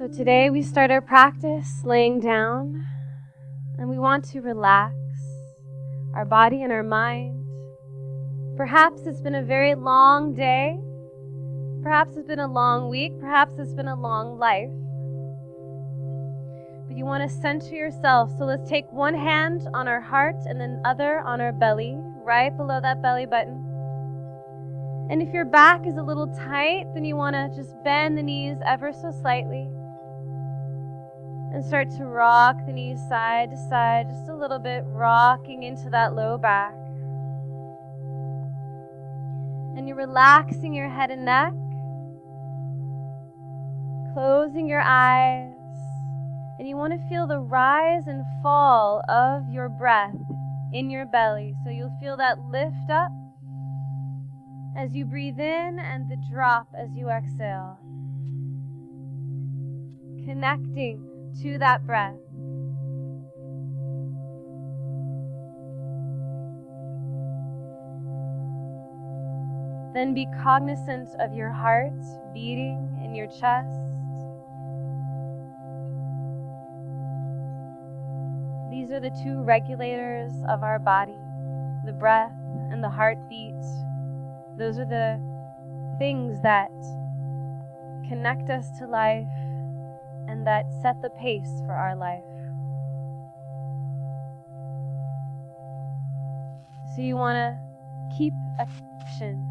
So today we start our practice laying down, and we want to relax our body and our mind. Perhaps it's been a very long day. Perhaps it's been a long week. Perhaps it's been a long life. But you want to center yourself. So let's take one hand on our heart and then other on our belly, right below that belly button. And if your back is a little tight, then you want to just bend the knees ever so slightly. And start to rock the knees side to side, just a little bit, rocking into that low back. And you're relaxing your head and neck, closing your eyes, and you want to feel the rise and fall of your breath in your belly. So you'll feel that lift up as you breathe in and the drop as you exhale. Connecting to that breath. Then be cognizant of your heart beating in your chest. These are the two regulators of our body, the breath and the heartbeat. Those are the things that connect us to life and that set the pace for our life. So you want to keep a connection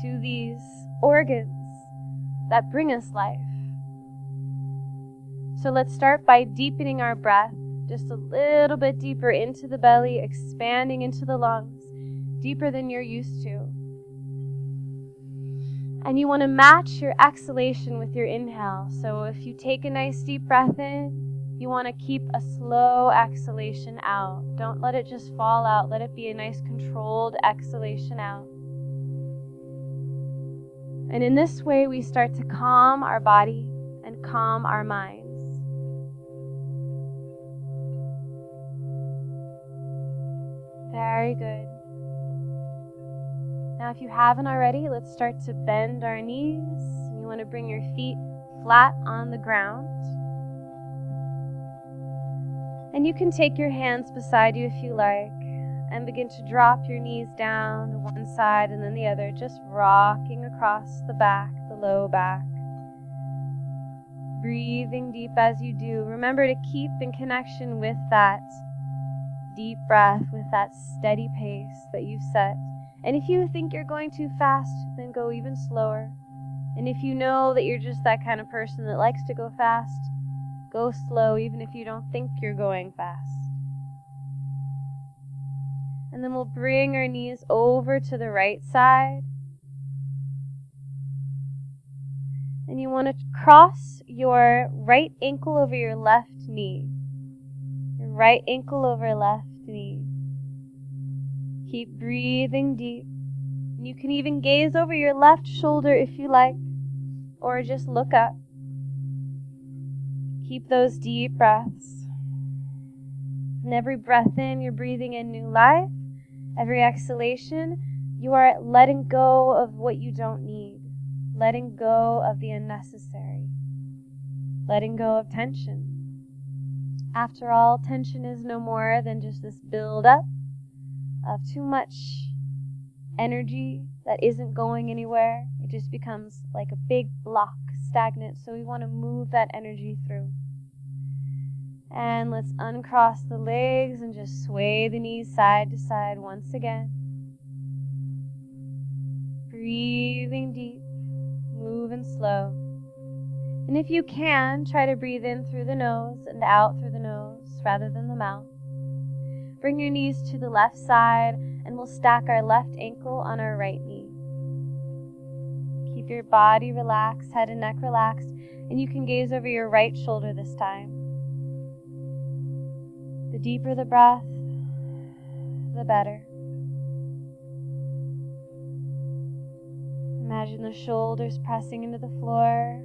to these organs that bring us life. So let's start by deepening our breath just a little bit deeper into the belly, expanding into the lungs, deeper than you're used to. And you want to match your exhalation with your inhale. So if you take a nice deep breath in, you want to keep a slow exhalation out. Don't let it just fall out. Let it be a nice controlled exhalation out. And in this way, we start to calm our body and calm our minds. Very good. Now, if you haven't already, let's start to bend our knees. You want to bring your feet flat on the ground. And you can take your hands beside you if you like, and begin to drop your knees down to one side and then the other, just rocking across the back, the low back. Breathing deep as you do. Remember to keep in connection with that deep breath, with that steady pace that you've set. And if you think you're going too fast, then go even slower. And if you know that you're just that kind of person that likes to go fast, go slow even if you don't think you're going fast. And then we'll bring our knees over to the right side. And you want to cross your right ankle over your left knee. Your right ankle over left knee. Keep breathing deep. You can even gaze over your left shoulder if you like, or just look up. Keep those deep breaths. And every breath in, you're breathing in new life. Every exhalation, you are letting go of what you don't need. Letting go of the unnecessary. Letting go of tension. After all, tension is no more than just this build-up of too much energy that isn't going anywhere. It just becomes like a big block, stagnant. So we want to move that energy through. And let's uncross the legs and just sway the knees side to side once again. Breathing deep, moving slow. And if you can, try to breathe in through the nose and out through the nose rather than the mouth. Bring your knees to the left side, and we'll stack our left ankle on our right knee. Keep your body relaxed, head and neck relaxed, and you can gaze over your right shoulder this time. The deeper the breath, the better. Imagine the shoulders pressing into the floor,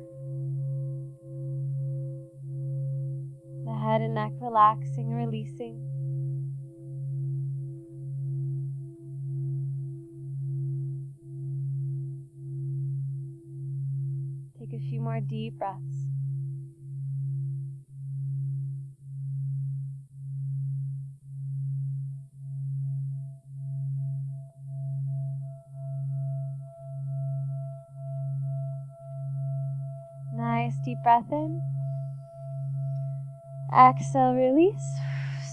the head and neck relaxing, releasing. Take a few more deep breaths. nice deep breath in. Exhale, release.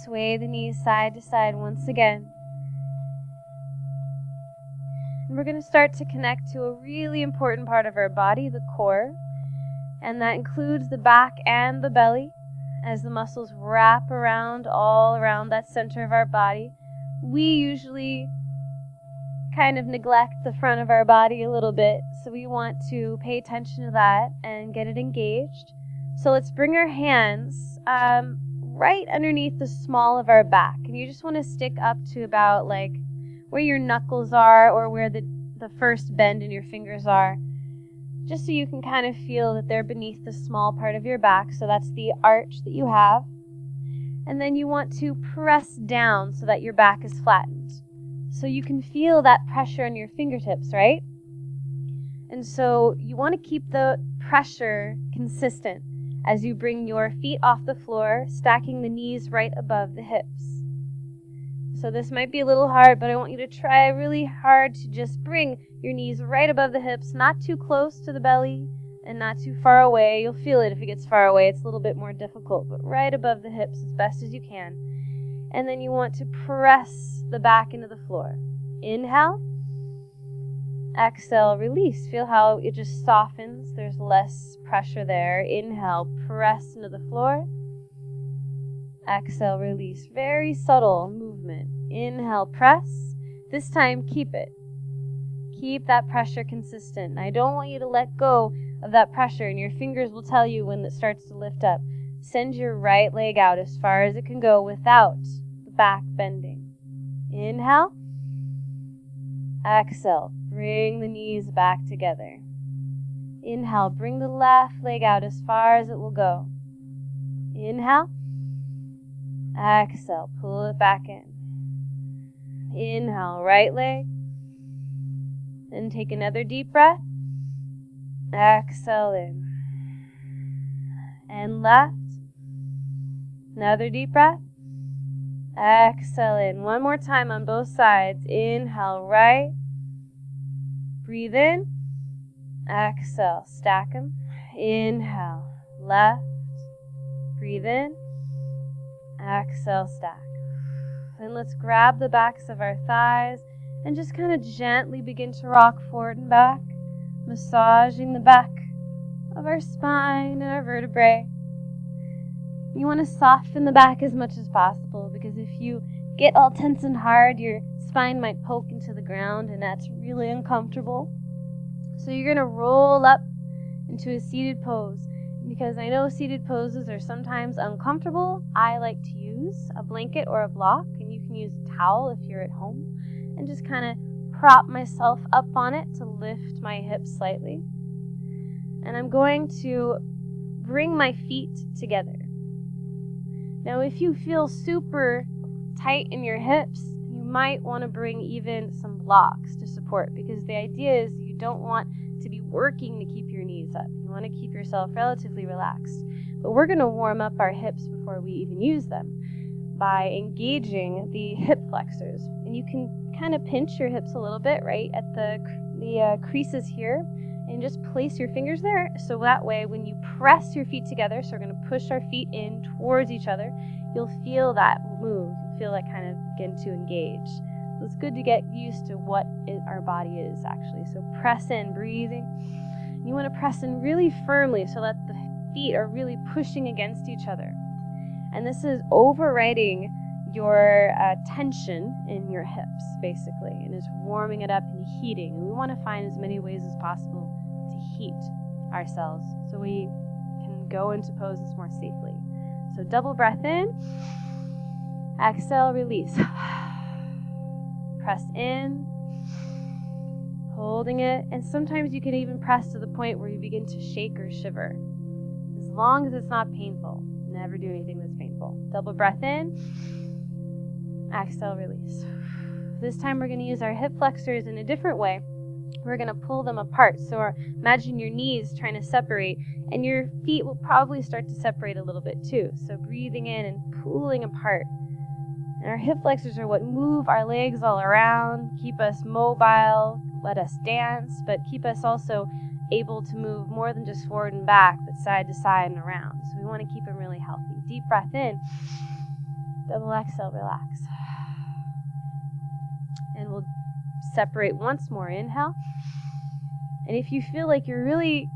Sway the knees side to side once again. And we're going to start to connect to a really important part of our body, the core. And that includes the back and the belly, as the muscles wrap around all around that center of our body. We usually kind of neglect the front of our body a little bit, so we want to pay attention to that and get it engaged. So let's bring our hands right underneath the small of our back, and you just want to stick up to about like where your knuckles are or where the first bend in your fingers are, just so you can kind of feel that they're beneath the small part of your back. So that's the arch that you have. And then you want to press down so that your back is flattened. So you can feel that pressure on your fingertips, right? And so you want to keep the pressure consistent as you bring your feet off the floor, stacking the knees right above the hips. So this might be a little hard, but I want you to try really hard to just bring your knees right above the hips, not too close to the belly and not too far away. You'll feel it if it gets far away. It's a little bit more difficult, but right above the hips as best as you can. And then you want to press the back into the floor. Inhale. Exhale, release. Feel how it just softens. There's less pressure there. Inhale, press into the floor. Exhale, release. Very subtle movement. Inhale, press. This time, keep it. Keep that pressure consistent. I don't want you to let go of that pressure, and your fingers will tell you when it starts to lift up. Send your right leg out as far as it can go without the back bending. Inhale. Exhale. Bring the knees back together. Inhale. Bring the left leg out as far as it will go. Inhale. Exhale. Pull it back in. Inhale. Right leg. Then take another deep breath. Exhale in. And left. Another deep breath. Exhale in. One more time on both sides. Inhale, right. Breathe in. Exhale. Stack them. Inhale, left. Breathe in. Exhale, stack. And let's grab the backs of our thighs and just kind of gently begin to rock forward and back, massaging the back of our spine and our vertebrae. You want to soften the back as much as possible, because if you get all tense and hard, your spine might poke into the ground, and that's really uncomfortable. So you're going to roll up into a seated pose. Because I know seated poses are sometimes uncomfortable, I like to use a blanket or a block, and you can use a towel if you're at home, and just kind of prop myself up on it to lift my hips slightly. And I'm going to bring my feet together. Now, if you feel super tight in your hips, you might want to bring even some blocks to support, because the idea is you don't want to be working to keep your knees up. You want to keep yourself relatively relaxed. But we're going to warm up our hips before we even use them by engaging the hip flexors. And you can kind of pinch your hips a little bit right at the creases here, and just place your fingers there, so that way when you press your feet together, so we're going to push our feet in towards each other, you'll feel that move. You'll feel that kind of begin to engage. So it's good to get used to what our body is actually. So press in, breathing. You want to press in really firmly so that the feet are really pushing against each other. And this is overriding your tension in your hips, basically, and is warming it up and heating. And we want to find as many ways as possible to heat ourselves so we can go into poses more safely. So double breath in, exhale, release. Press in, holding it, and sometimes you can even press to the point where you begin to shake or shiver. As long as it's not painful, never do anything that's painful. Double breath in, exhale, release. This time we're going to use our hip flexors in a different way. We're going to pull them apart. So imagine your knees trying to separate, and your feet will probably start to separate a little bit too. So breathing in and pulling apart. And our hip flexors are what move our legs all around, keep us mobile, let us dance, but keep us also able to move more than just forward and back, but side to side and around. So we want to keep them really healthy. Deep breath in, double exhale, relax. And we'll separate once more. Inhale. And if you feel like you're really,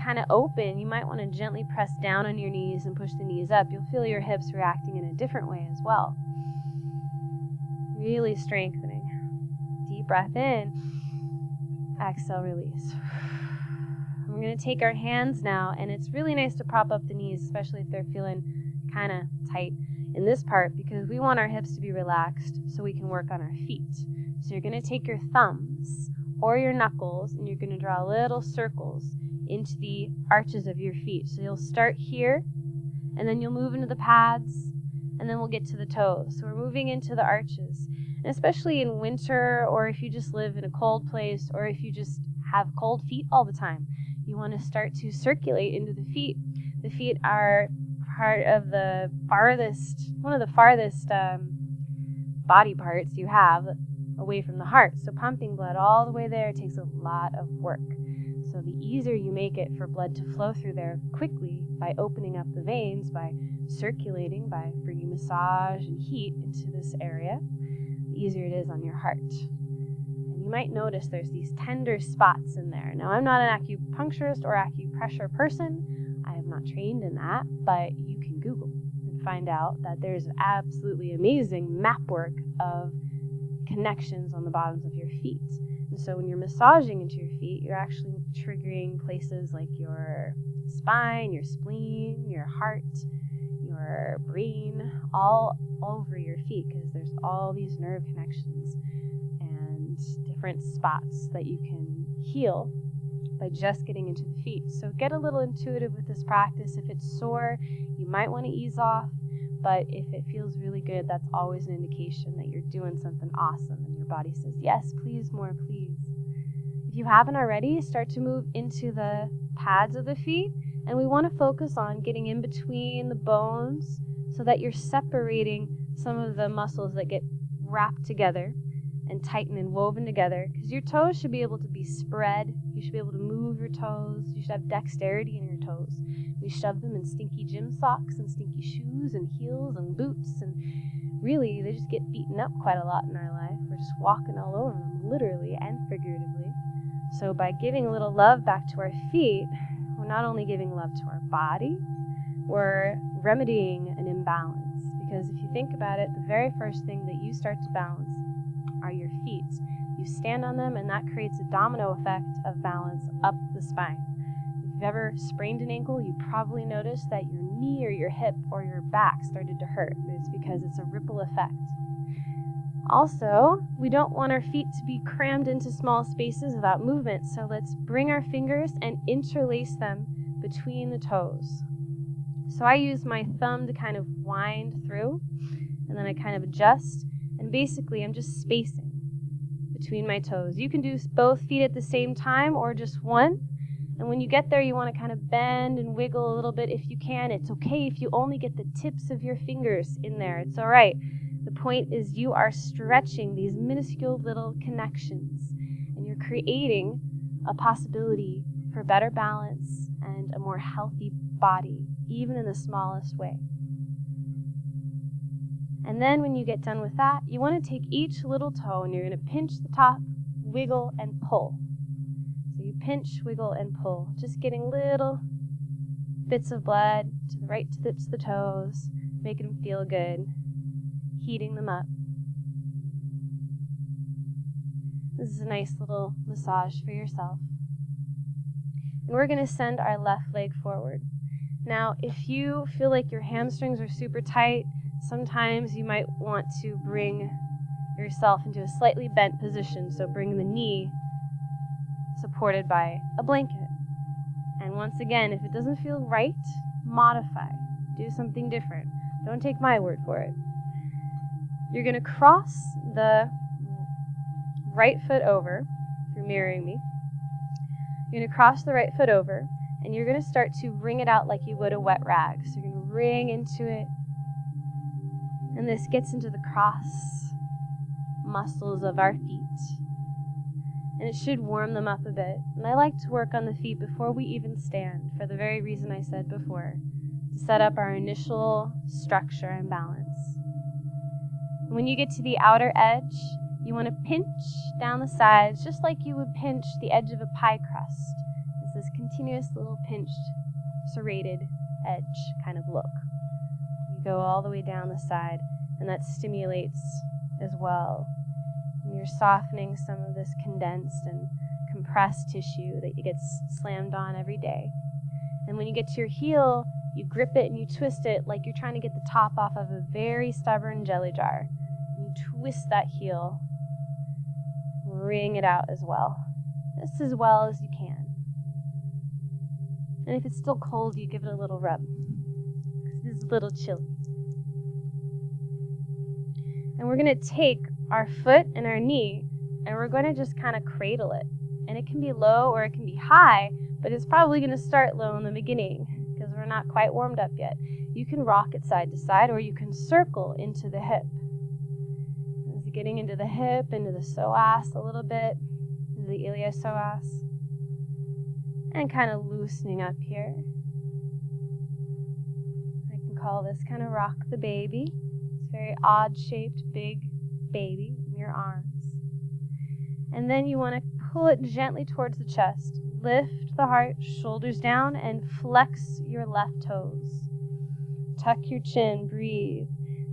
kind of open, you might want to gently press down on your knees and push the knees up. You'll feel your hips reacting in a different way as well. Really strengthening. Deep breath in. Exhale, release. We're going to take our hands now, and it's really nice to prop up the knees, especially if they're feeling kind of tight in this part, because we want our hips to be relaxed so we can work on our feet. So you're going to take your thumbs or your knuckles, and you're going to draw little circles into the arches of your feet. So you'll start here, and then you'll move into the pads, and then we'll get to the toes. So we're moving into the arches. And especially in winter, or if you just live in a cold place, or if you just have cold feet all the time, you want to start to circulate into the feet. The feet are part of one of the farthest body parts you have away from the heart. So pumping blood all the way there takes a lot of work. So the easier you make it for blood to flow through there quickly by opening up the veins, by circulating, by bringing massage and heat into this area, the easier it is on your heart. And you might notice there's these tender spots in there. Now, I'm not an acupuncturist or acupressure person. I have not trained in that, but you can Google and find out that there's absolutely amazing map work of connections on the bottoms of your feet. And so when you're massaging into your feet, you're actually triggering places like your spine, your spleen, your heart, your brain, all over your feet, because there's all these nerve connections and different spots that you can heal by just getting into the feet. So get a little intuitive with this practice. If it's sore, you might want to ease off. But if it feels really good, that's always an indication that you're doing something awesome and your body says, yes, please, more, please. If you haven't already, start to move into the pads of the feet. And we want to focus on getting in between the bones so that you're separating some of the muscles that get wrapped together and tightened and woven together. Because your toes should be able to be spread. You should be able to move your toes. You should have dexterity in your toes. We shove them in stinky gym socks and stinky shoes and heels and boots, and really they just get beaten up quite a lot in our life. We're just walking all over them, literally and figuratively. So by giving a little love back to our feet, we're not only giving love to our body, we're remedying an imbalance. Because if you think about it, the very first thing that you start to balance are your feet. You stand on them, and that creates a domino effect of balance up the spine. If you've ever sprained an ankle, you probably noticed that your knee or your hip or your back started to hurt. It's because it's a ripple effect. Also, we don't want our feet to be crammed into small spaces without movement, so let's bring our fingers and interlace them between the toes. So I use my thumb to kind of wind through, and then I kind of adjust, and basically I'm just spacing between my toes. You can do both feet at the same time or just one. And when you get there, you want to kind of bend and wiggle a little bit if you can. It's okay if you only get the tips of your fingers in there. It's all right. The point is you are stretching these minuscule little connections, and you're creating a possibility for better balance and a more healthy body, even in the smallest way. And then when you get done with that, you want to take each little toe and you're going to pinch the top, wiggle, and pull. So you pinch, wiggle, and pull, just getting little bits of blood to the right tips of the toes, making them feel good, heating them up. This is a nice little massage for yourself. And we're going to send our left leg forward. Now, if you feel like your hamstrings are super tight, sometimes you might want to bring yourself into a slightly bent position. So bring the knee supported by a blanket. And once again, if it doesn't feel right, modify. Do something different. Don't take my word for it. You're going to cross the right foot over, if you're mirroring me. You're going to cross the right foot over, and you're going to start to wring it out like you would a wet rag. So you're going to wring into it. And this gets into the cross muscles of our feet. and it should warm them up a bit. And I like to work on the feet before we even stand, for the very reason I said before, to set up our initial structure and balance. And when you get to the outer edge, you want to pinch down the sides, just like you would pinch the edge of a pie crust. It's this continuous little pinched, serrated edge kind of look. You go all the way down the side, and that stimulates as well. And you're softening some of this condensed and compressed tissue that gets slammed on every day. And when you get to your heel, you grip it and you twist it like you're trying to get the top off of a very stubborn jelly jar. You twist that heel, wring it out as well. Just as well as you can. And if it's still cold, you give it a little rub. This is a little chilly. And we're going to take our foot and our knee, and we're going to just kind of cradle it. And it can be low or it can be high, but it's probably going to start low in the beginning because we're not quite warmed up yet. You can rock it side to side, or you can circle into the hip. As you're getting into the hip, into the soas a little bit, into the iliopsoas, and kind of loosening up here. I can call this kind of rock the baby. It's very odd-shaped, big baby in your arms. And then you want to pull it gently towards the chest. Lift the heart, shoulders down, and flex your left toes. Tuck your chin, breathe.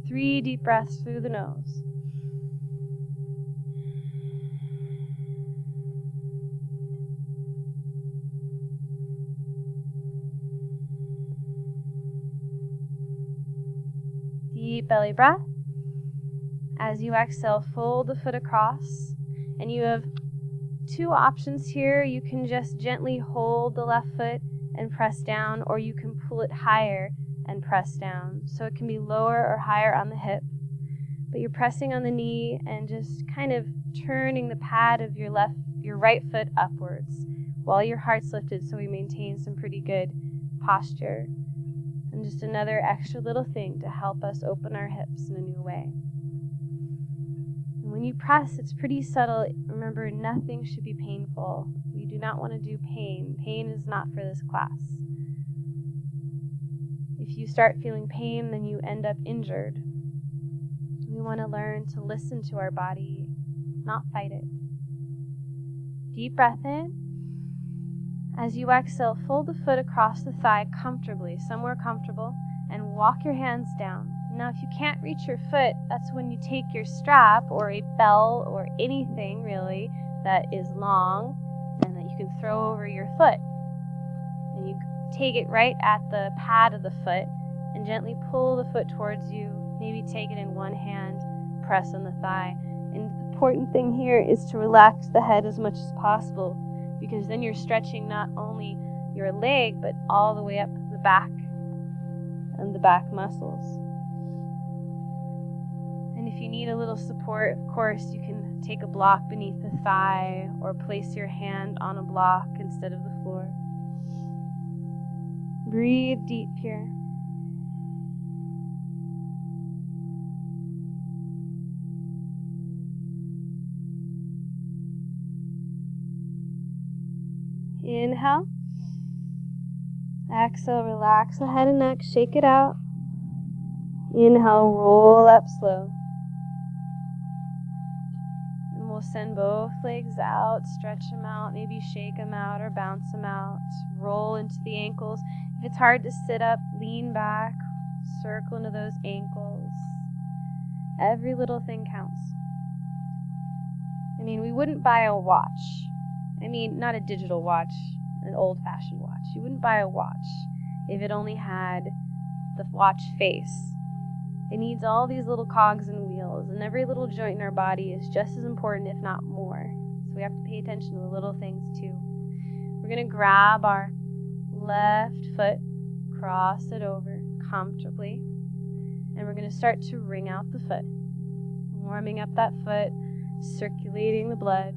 3 deep breaths through the nose. Deep belly breath. As you exhale, fold the foot across, and you have 2 options here. You can just gently hold the left foot and press down, or you can pull it higher and press down. So it can be lower or higher on the hip, but you're pressing on the knee and just kind of turning the pad of your right foot upwards while your heart's lifted, so we maintain some pretty good posture. And just another extra little thing to help us open our hips in a new way. And when you press, it's pretty subtle. Remember, nothing should be painful. We do not want to do pain. Pain is not for this class. If you start feeling pain, then you end up injured. We want to learn to listen to our body, not fight it. Deep breath in. As you exhale, fold the foot across the thigh comfortably, somewhere comfortable, and walk your hands down. Now, if you can't reach your foot, that's when you take your strap or a bell or anything really that is long and that you can throw over your foot. And you take it right at the pad of the foot and gently pull the foot towards you. Maybe take it in one hand, press on the thigh. And the important thing here is to relax the head as much as possible, because then you're stretching not only your leg, but all the way up the back and the back muscles. And if you need a little support, of course, you can take a block beneath the thigh or place your hand on a block instead of the floor. Breathe deep here. Inhale. Exhale, relax the head and neck, shake it out. Inhale, roll up slow. And we'll send both legs out, stretch them out, maybe shake them out or bounce them out. Roll into the ankles. If it's hard to sit up, lean back, circle into those ankles. Every little thing counts. I mean, we wouldn't buy a watch. I mean, not a digital watch, an old-fashioned watch. You wouldn't buy a watch if it only had the watch face. It needs all these little cogs and wheels, and every little joint in our body is just as important, if not more. So we have to pay attention to the little things too. We're going to grab our left foot, cross it over comfortably, and we're going to start to wring out the foot. Warming up that foot, circulating the blood,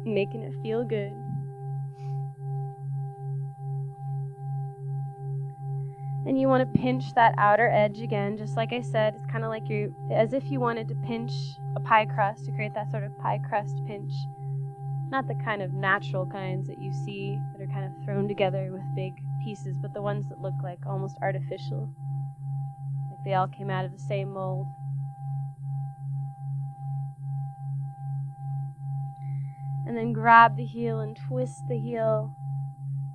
making it feel good. And you want to pinch that outer edge again, just like I said. It's kind of like as if you wanted to pinch a pie crust, to create that sort of pie crust pinch. Not the kind of natural kinds that you see that are kind of thrown together with big pieces, but the ones that look like almost artificial. Like they all came out of the same mold. And then grab the heel and twist the heel,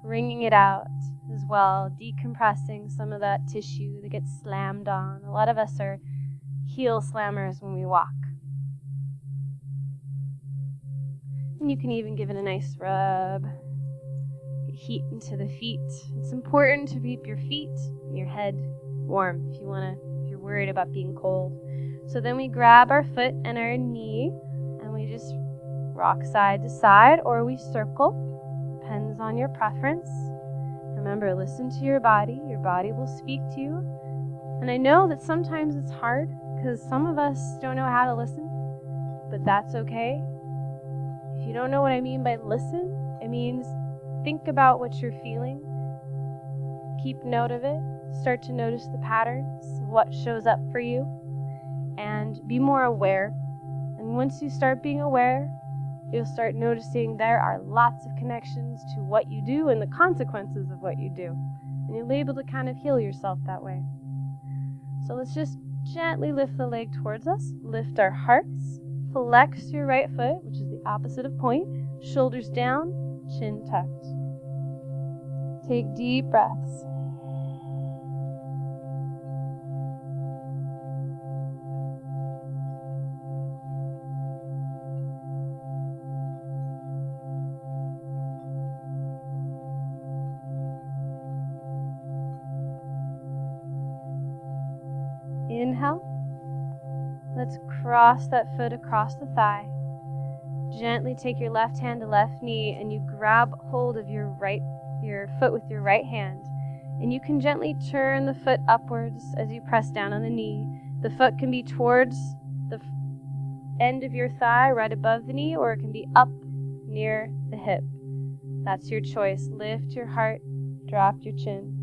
wringing it out as well, decompressing some of that tissue that gets slammed on. A lot of us are heel slammers when we walk. And you can even give it a nice rub. Get heat into the feet. It's important to keep your feet and your head warm if you're worried about being cold. So then we grab our foot and our knee and we just rock side to side, or we circle. Depends on your preference. Remember, listen to your body. Your body will speak to you. And I know that sometimes it's hard because some of us don't know how to listen, but that's okay. If you don't know what I mean by listen, it means think about what you're feeling. Keep note of it. Start to notice the patterns of what shows up for you and be more aware. And once you start being aware, you'll start noticing there are lots of connections to what you do and the consequences of what you do. And you'll be able to kind of heal yourself that way. So let's just gently lift the leg towards us. Lift our hearts. Flex your right foot, which is the opposite of point. Shoulders down, chin tucked. Take deep breaths. Inhale. Let's cross that foot across the thigh. Gently take your left hand to left knee and you grab hold of your foot with your right hand. And you can gently turn the foot upwards as you press down on the knee. The foot can be towards the end of your thigh, right above the knee, or it can be up near the hip. That's your choice. Lift your heart, drop your chin.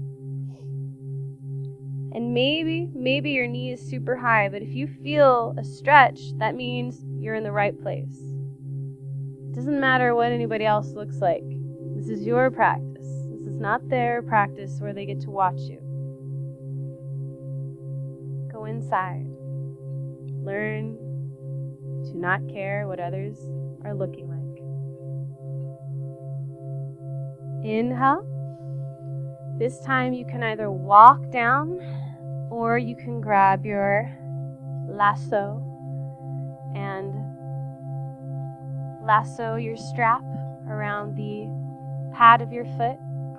And maybe your knee is super high, but if you feel a stretch, that means you're in the right place. It doesn't matter what anybody else looks like. This is your practice. This is not their practice where they get to watch you. Go inside. Learn to not care what others are looking like. Inhale. This time you can either walk down or you can grab your lasso and lasso your strap around the pad of your foot,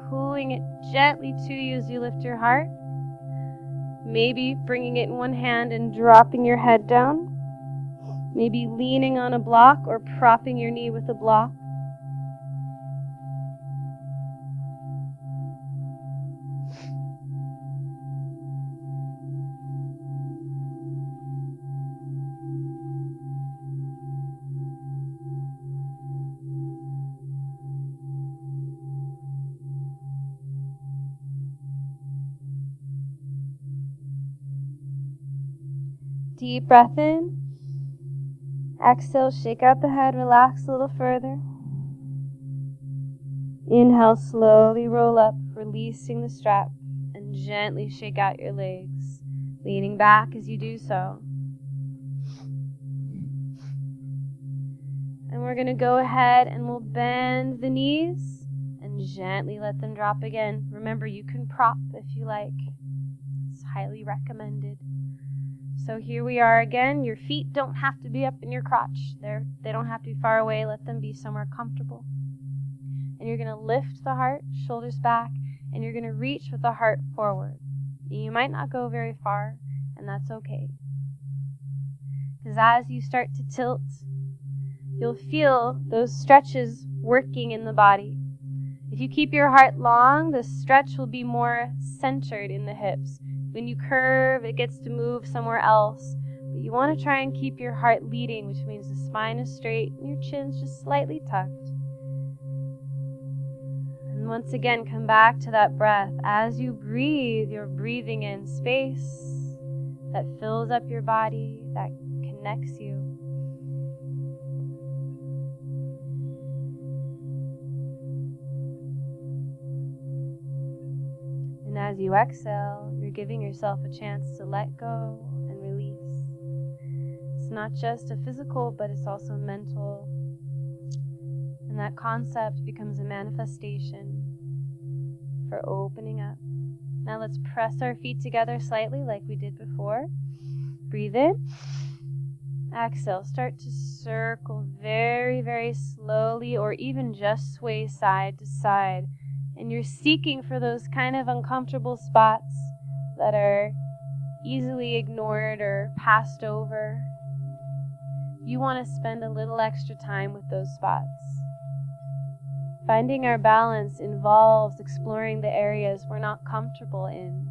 pulling it gently to you as you lift your heart. Maybe bringing it in one hand and dropping your head down. Maybe leaning on a block or propping your knee with a block. Deep breath in. Exhale, shake out the head, relax a little further. Inhale, slowly roll up, releasing the strap, and gently shake out your legs, leaning back as you do so. And we're going to go ahead and we'll bend the knees and gently let them drop again. Remember, you can prop if you like. It's highly recommended. So here we are again. Your feet don't have to be up in your crotch. They don't have to be far away. Let them be somewhere comfortable. And you're going to lift the heart, shoulders back, and you're going to reach with the heart forward. You might not go very far, and that's okay. Because as you start to tilt, you'll feel those stretches working in the body. If you keep your heart long, the stretch will be more centered in the hips. When you curve, it gets to move somewhere else. But you want to try and keep your heart leading, which means the spine is straight and your chin's just slightly tucked. And once again, come back to that breath. As you breathe, you're breathing in space that fills up your body, that connects you. as you exhale, you're giving yourself a chance to let go and release. It's not just a physical, but it's also mental. And that concept becomes a manifestation for opening up. Now let's press our feet together slightly like we did before. Breathe in. Exhale. Start to circle very, very slowly, or even just sway side to side. And you're seeking for those kind of uncomfortable spots that are easily ignored or passed over. You want to spend a little extra time with those spots. Finding our balance involves exploring the areas we're not comfortable in.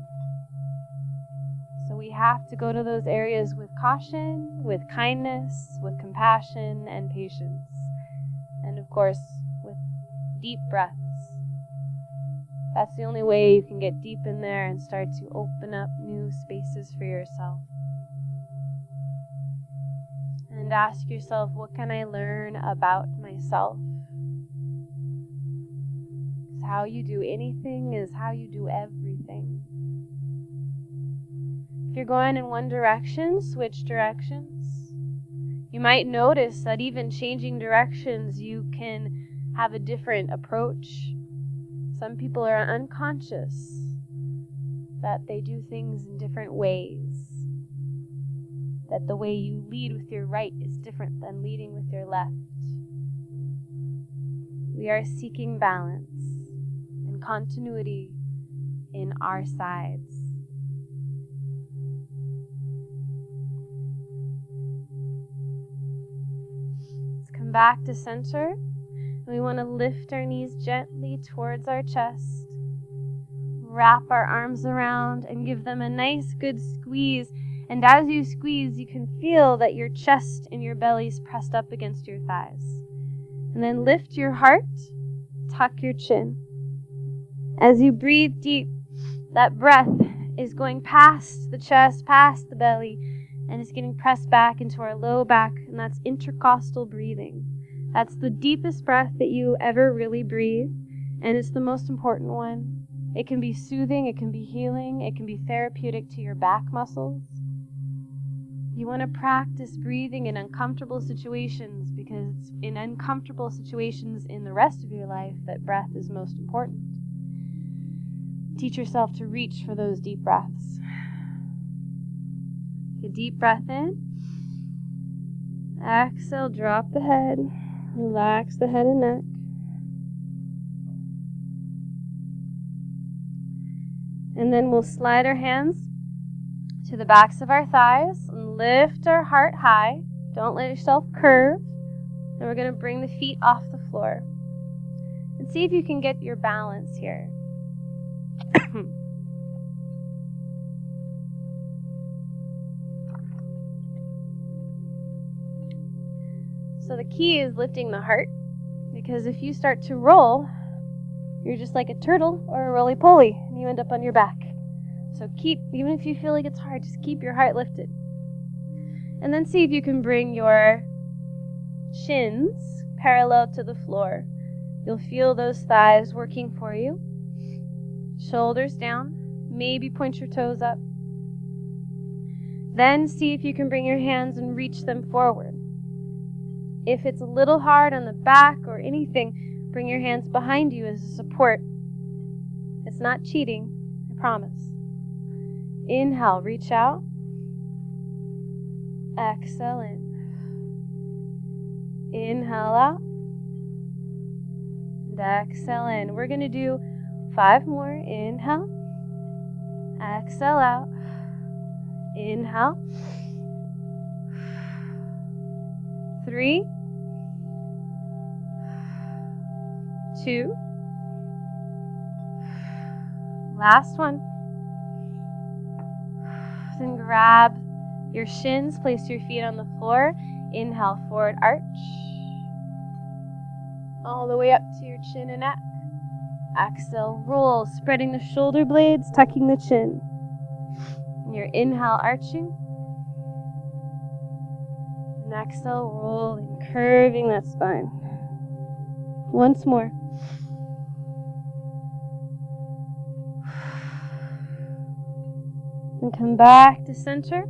So we have to go to those areas with caution, with kindness, with compassion and patience. And of course, with deep breaths. That's the only way you can get deep in there and start to open up new spaces for yourself. And ask yourself, what can I learn about myself? Because how you do anything is how you do everything. If you're going in one direction, switch directions. You might notice that even changing directions, you can have a different approach. Some people are unconscious that they do things in different ways. That the way you lead with your right is different than leading with your left. We are seeking balance and continuity in our sides. Let's come back to center. We want to lift our knees gently towards our chest. Wrap our arms around and give them a nice good squeeze. And as you squeeze, you can feel that your chest and your belly is pressed up against your thighs. And then lift your heart, tuck your chin. As you breathe deep, that breath is going past the chest, past the belly, and it's getting pressed back into our low back, and that's intercostal breathing. That's the deepest breath that you ever really breathe, and it's the most important one. It can be soothing, it can be healing, it can be therapeutic to your back muscles. You want to practice breathing in uncomfortable situations, because it's in uncomfortable situations in the rest of your life that breath is most important. Teach yourself to reach for those deep breaths. Take a deep breath in. Exhale, drop the head. Relax the head and neck. And then we'll slide our hands to the backs of our thighs and lift our heart high. Don't let yourself curve. And we're going to bring the feet off the floor. And see if you can get your balance here. So the key is lifting the heart, because if you start to roll, you're just like a turtle or a roly-poly, and you end up on your back. So even if you feel like it's hard, just keep your heart lifted. And then see if you can bring your shins parallel to the floor. You'll feel those thighs working for you. Shoulders down. Maybe point your toes up. Then see if you can bring your hands and reach them forward. If it's a little hard on the back or anything, bring your hands behind you as a support. It's not cheating, I promise. Inhale, reach out. Exhale in. Inhale out. And exhale in. We're going to do 5 more. Inhale. Exhale out. Inhale. 3, 2, last one. Then grab your shins, place your feet on the floor. Inhale, forward arch. All the way up to your chin and neck. Exhale, roll, spreading the shoulder blades, tucking the chin. And your inhale, arching. And exhale, rolling, curving that spine. Once more. And come back to center.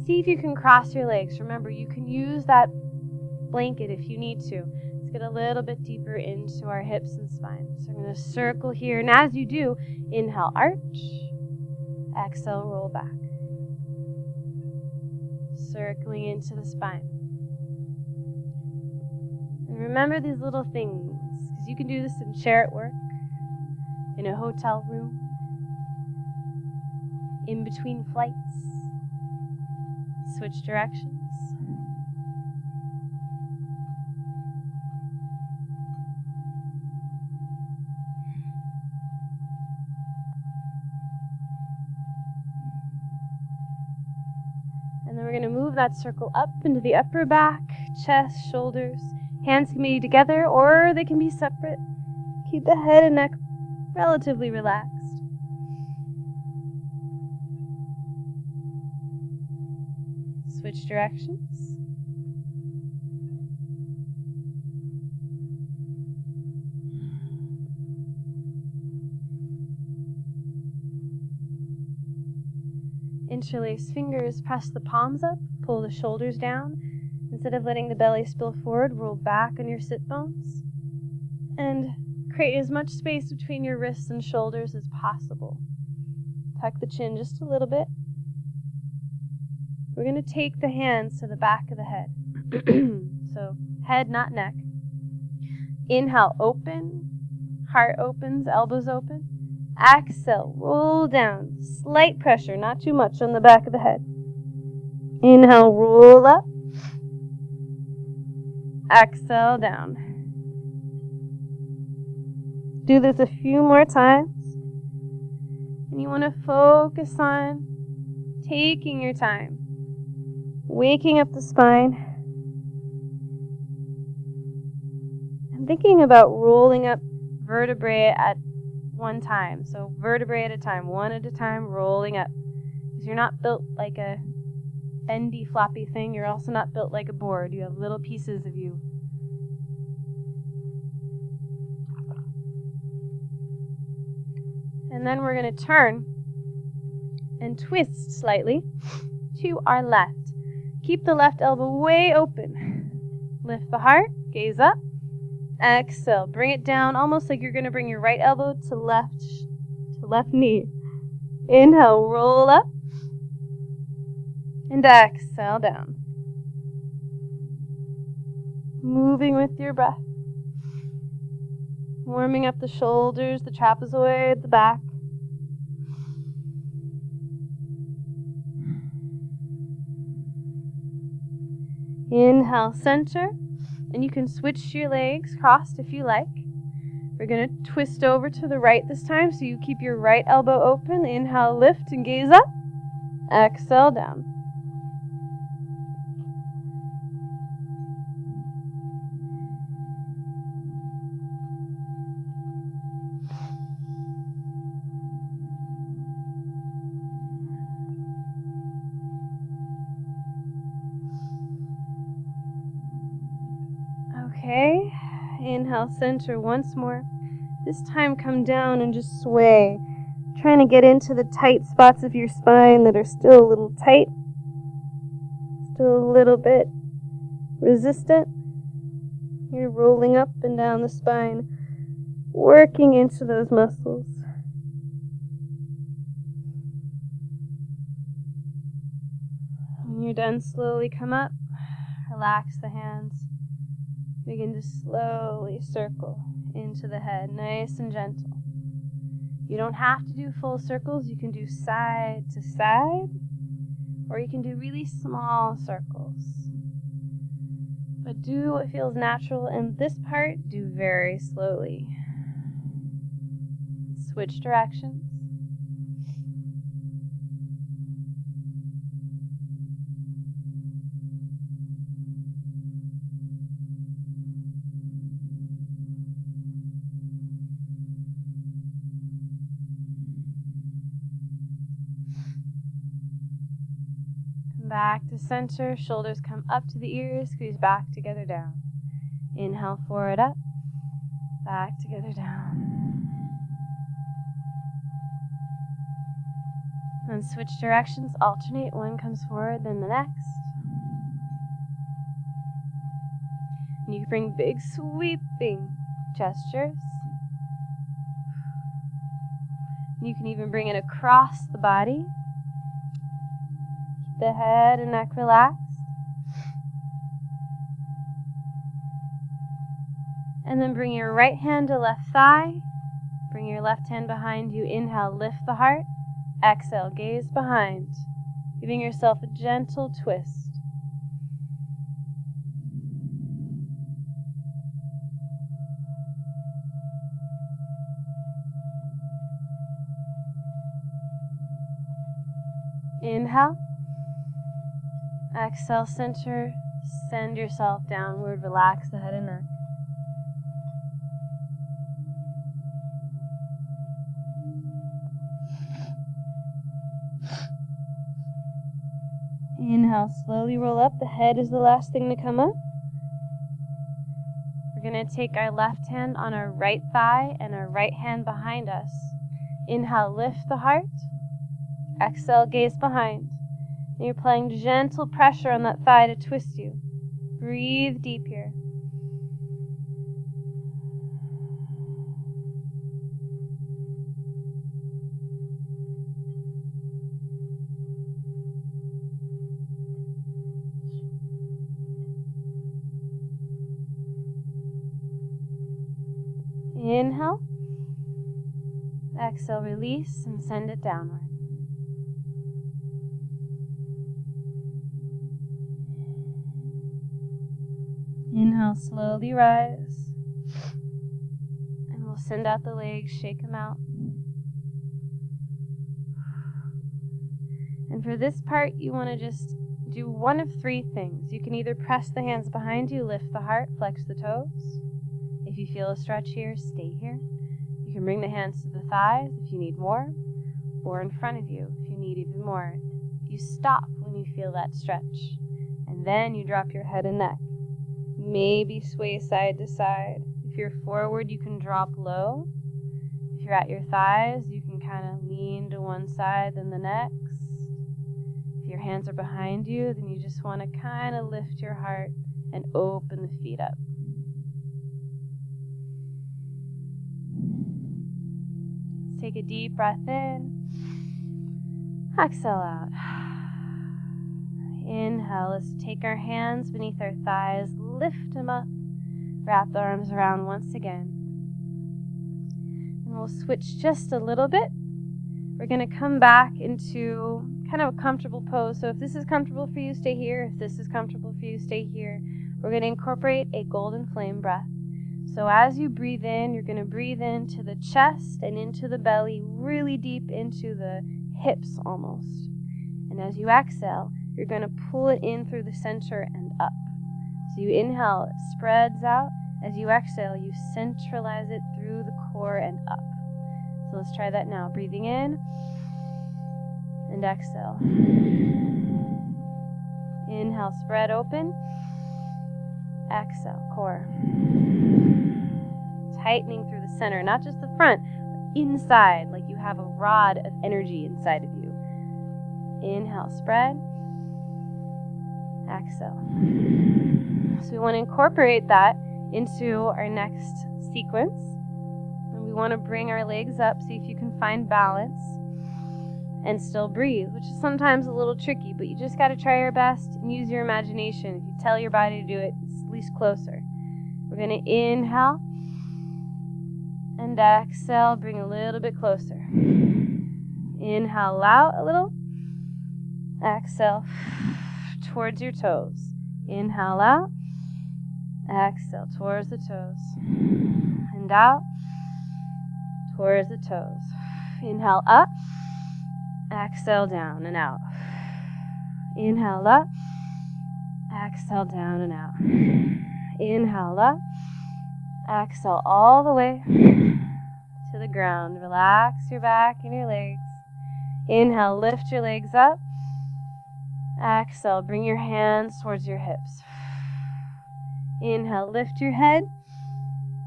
See if you can cross your legs. Remember, you can use that blanket if you need to. Let's get a little bit deeper into our hips and spine. So I'm going to circle here. And as you do, inhale, arch. Exhale, roll back. Circling into the spine. And remember these little things, because you can do this in chair at work, in a hotel room, in between flights. Switch directions. And then we're going to move that circle up into the upper back, chest, shoulders. Hands can be together or they can be separate. Keep the head and neck relatively relaxed. Switch directions. Interlace fingers, press the palms up, pull the shoulders down. Instead of letting the belly spill forward, roll back on your sit bones. And create as much space between your wrists and shoulders as possible. Tuck the chin just a little bit. We're going to take the hands to the back of the head. So head, not neck. Inhale, open. Heart opens, elbows open. Exhale, roll down. Slight pressure, not too much on the back of the head. Inhale, roll up. Exhale, down. Do this a few more times. And you want to focus on taking your time. Waking up the spine. And thinking about rolling up vertebrae at one time. So vertebrae at a time, one at a time, rolling up. Because you're not built like a bendy, floppy thing. You're also not built like a board. You have little pieces of you. And then we're going to turn and twist slightly to our left. Keep the left elbow way open. Lift the heart, gaze up. Exhale, bring it down almost like you're going to bring your right elbow to left knee. Inhale, roll up. And exhale, down. Moving with your breath. Warming up the shoulders, the trapezoid, the back. Inhale, center. And you can switch your legs crossed if you like. We're going to twist over to the right this time, so you keep your right elbow open. Inhale, lift and gaze up. Exhale, down. Okay, inhale, center once more. This time come down and just sway. Trying to get into the tight spots of your spine that are still a little tight. Still a little bit resistant. You're rolling up and down the spine, working into those muscles. When you're done, slowly come up. Relax the hands. Begin to slowly circle into the head, nice and gentle. You don't have to do full circles. You can do side to side, or you can do really small circles. But do what feels natural, and this part, do very slowly. Switch directions. Back to center, shoulders come up to the ears, squeeze back together, down. Inhale, forward, up, back together, down. And switch directions, alternate. One comes forward, then the next. And you can bring big sweeping gestures. And you can even bring it across the body. Keep the head and neck relaxed. And then bring your right hand to left thigh. Bring your left hand behind you. Inhale, lift the heart. Exhale, gaze behind. Giving yourself a gentle twist. Inhale. Exhale, center. Send yourself downward. Relax the head and neck. Inhale, slowly roll up. The head is the last thing to come up. We're going to take our left hand on our right thigh and our right hand behind us. Inhale, lift the heart. Exhale, gaze behind. And you're applying gentle pressure on that thigh to twist you. Breathe deep here. Inhale. Exhale, release and send it downward. Inhale, slowly rise. And we'll send out the legs, shake them out. And for this part, you want to just do one of three things. You can either press the hands behind you, lift the heart, flex the toes. If you feel a stretch here, stay here. You can bring the hands to the thighs if you need more, or in front of you if you need even more. You stop when you feel that stretch, and then you drop your head and neck. Maybe sway side to side. If you're forward, you can drop low. If you're at your thighs, you can kind of lean to one side, then the next. If your hands are behind you, then you just want to kind of lift your heart and open the feet up. Take a deep breath in. Exhale out. Inhale. Let's take our hands beneath our thighs, lift them up, wrap the arms around once again. And we'll switch just a little bit. We're going to come back into kind of a comfortable pose. So if this is comfortable for you, stay here. If this is comfortable for you, stay here. We're going to incorporate a golden flame breath. So as you breathe in, you're going to breathe into the chest and into the belly, really deep into the hips almost. And as you exhale, you're going to pull it in through the center and up. So you inhale, it spreads out. As you exhale, you centralize it through the core and up. So let's try that now. Breathing in and exhale. Inhale, spread open. Exhale, core. Tightening through the center, not just the front, but inside, like you have a rod of energy inside of you. Inhale, spread. Exhale. So we want to incorporate that into our next sequence. And we want to bring our legs up, see if you can find balance and still breathe, which is sometimes a little tricky, but you just got to try your best and use your imagination. If you tell your body to do it, it's at least closer. We're going to inhale and exhale, bring a little bit closer. Inhale out a little. Exhale towards your toes. Inhale out. Exhale towards the toes. And out towards the toes. Inhale up. Exhale down and out. Inhale up. Exhale down and out. Inhale up. Exhale all the way to the ground. Relax your back and your legs. Inhale, lift your legs up. Exhale, bring your hands towards your hips. Inhale, lift your head.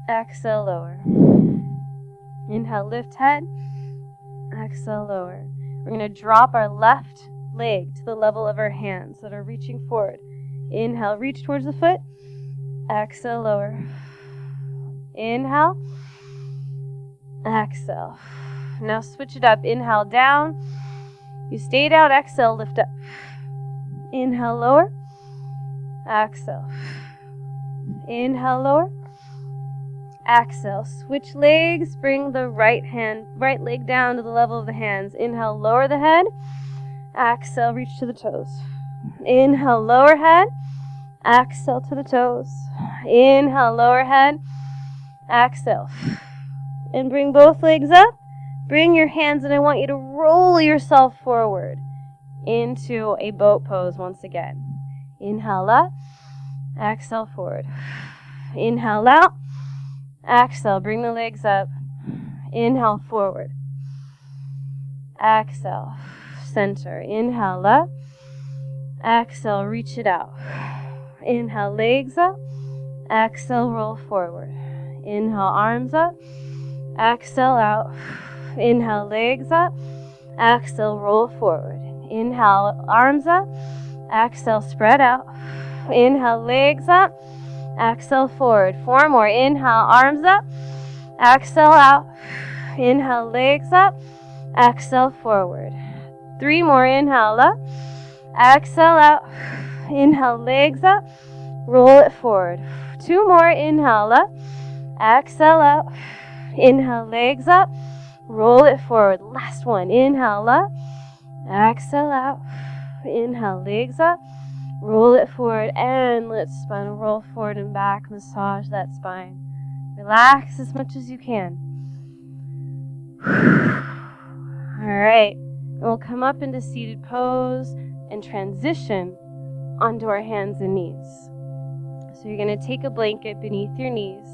Exhale, lower. Inhale, lift head. Exhale, lower. We're going to drop our left leg to the level of our hands that are reaching forward. Inhale, reach towards the foot. Exhale, lower. Inhale. Exhale. Now switch it up. Inhale, down. You stay down. Exhale, lift up. Inhale, lower. Exhale. Inhale, lower. Exhale. Switch legs. Bring the right leg down to the level of the hands. Inhale, lower the head. Exhale, reach to the toes. Inhale, lower head. Exhale to the toes. Inhale, lower head. Exhale. And bring both legs up. Bring your hands, and I want you to roll yourself forward into a boat pose once again. Inhale up. Exhale forward. Inhale out. Exhale. Bring the legs up. Inhale forward. Exhale. Center. Inhale up. Exhale. Reach it out. Inhale. Legs up. Exhale. Roll forward. Inhale. Arms up. Exhale out. Inhale. Legs up. Exhale. Roll forward. Inhale. Arms up. Exhale. Spread out. Inhale. Legs up. Exhale. Forward. 4 more. Inhale. Arms up. Exhale out. Inhale. Legs up. Exhale. Forward. 3 more. Inhale up. Exhale out. Inhale. Legs up. Roll it forward. 2 more. Inhale up. Exhale out. Inhale. Legs up. Roll it forward. Last one. Inhale up. Exhale out. Inhale. Legs up. Roll it forward. And let spinal roll forward and back. Massage that spine. Relax as much as you can. All right. And we'll come up into seated pose and transition onto our hands and knees. So you're going to take a blanket beneath your knees.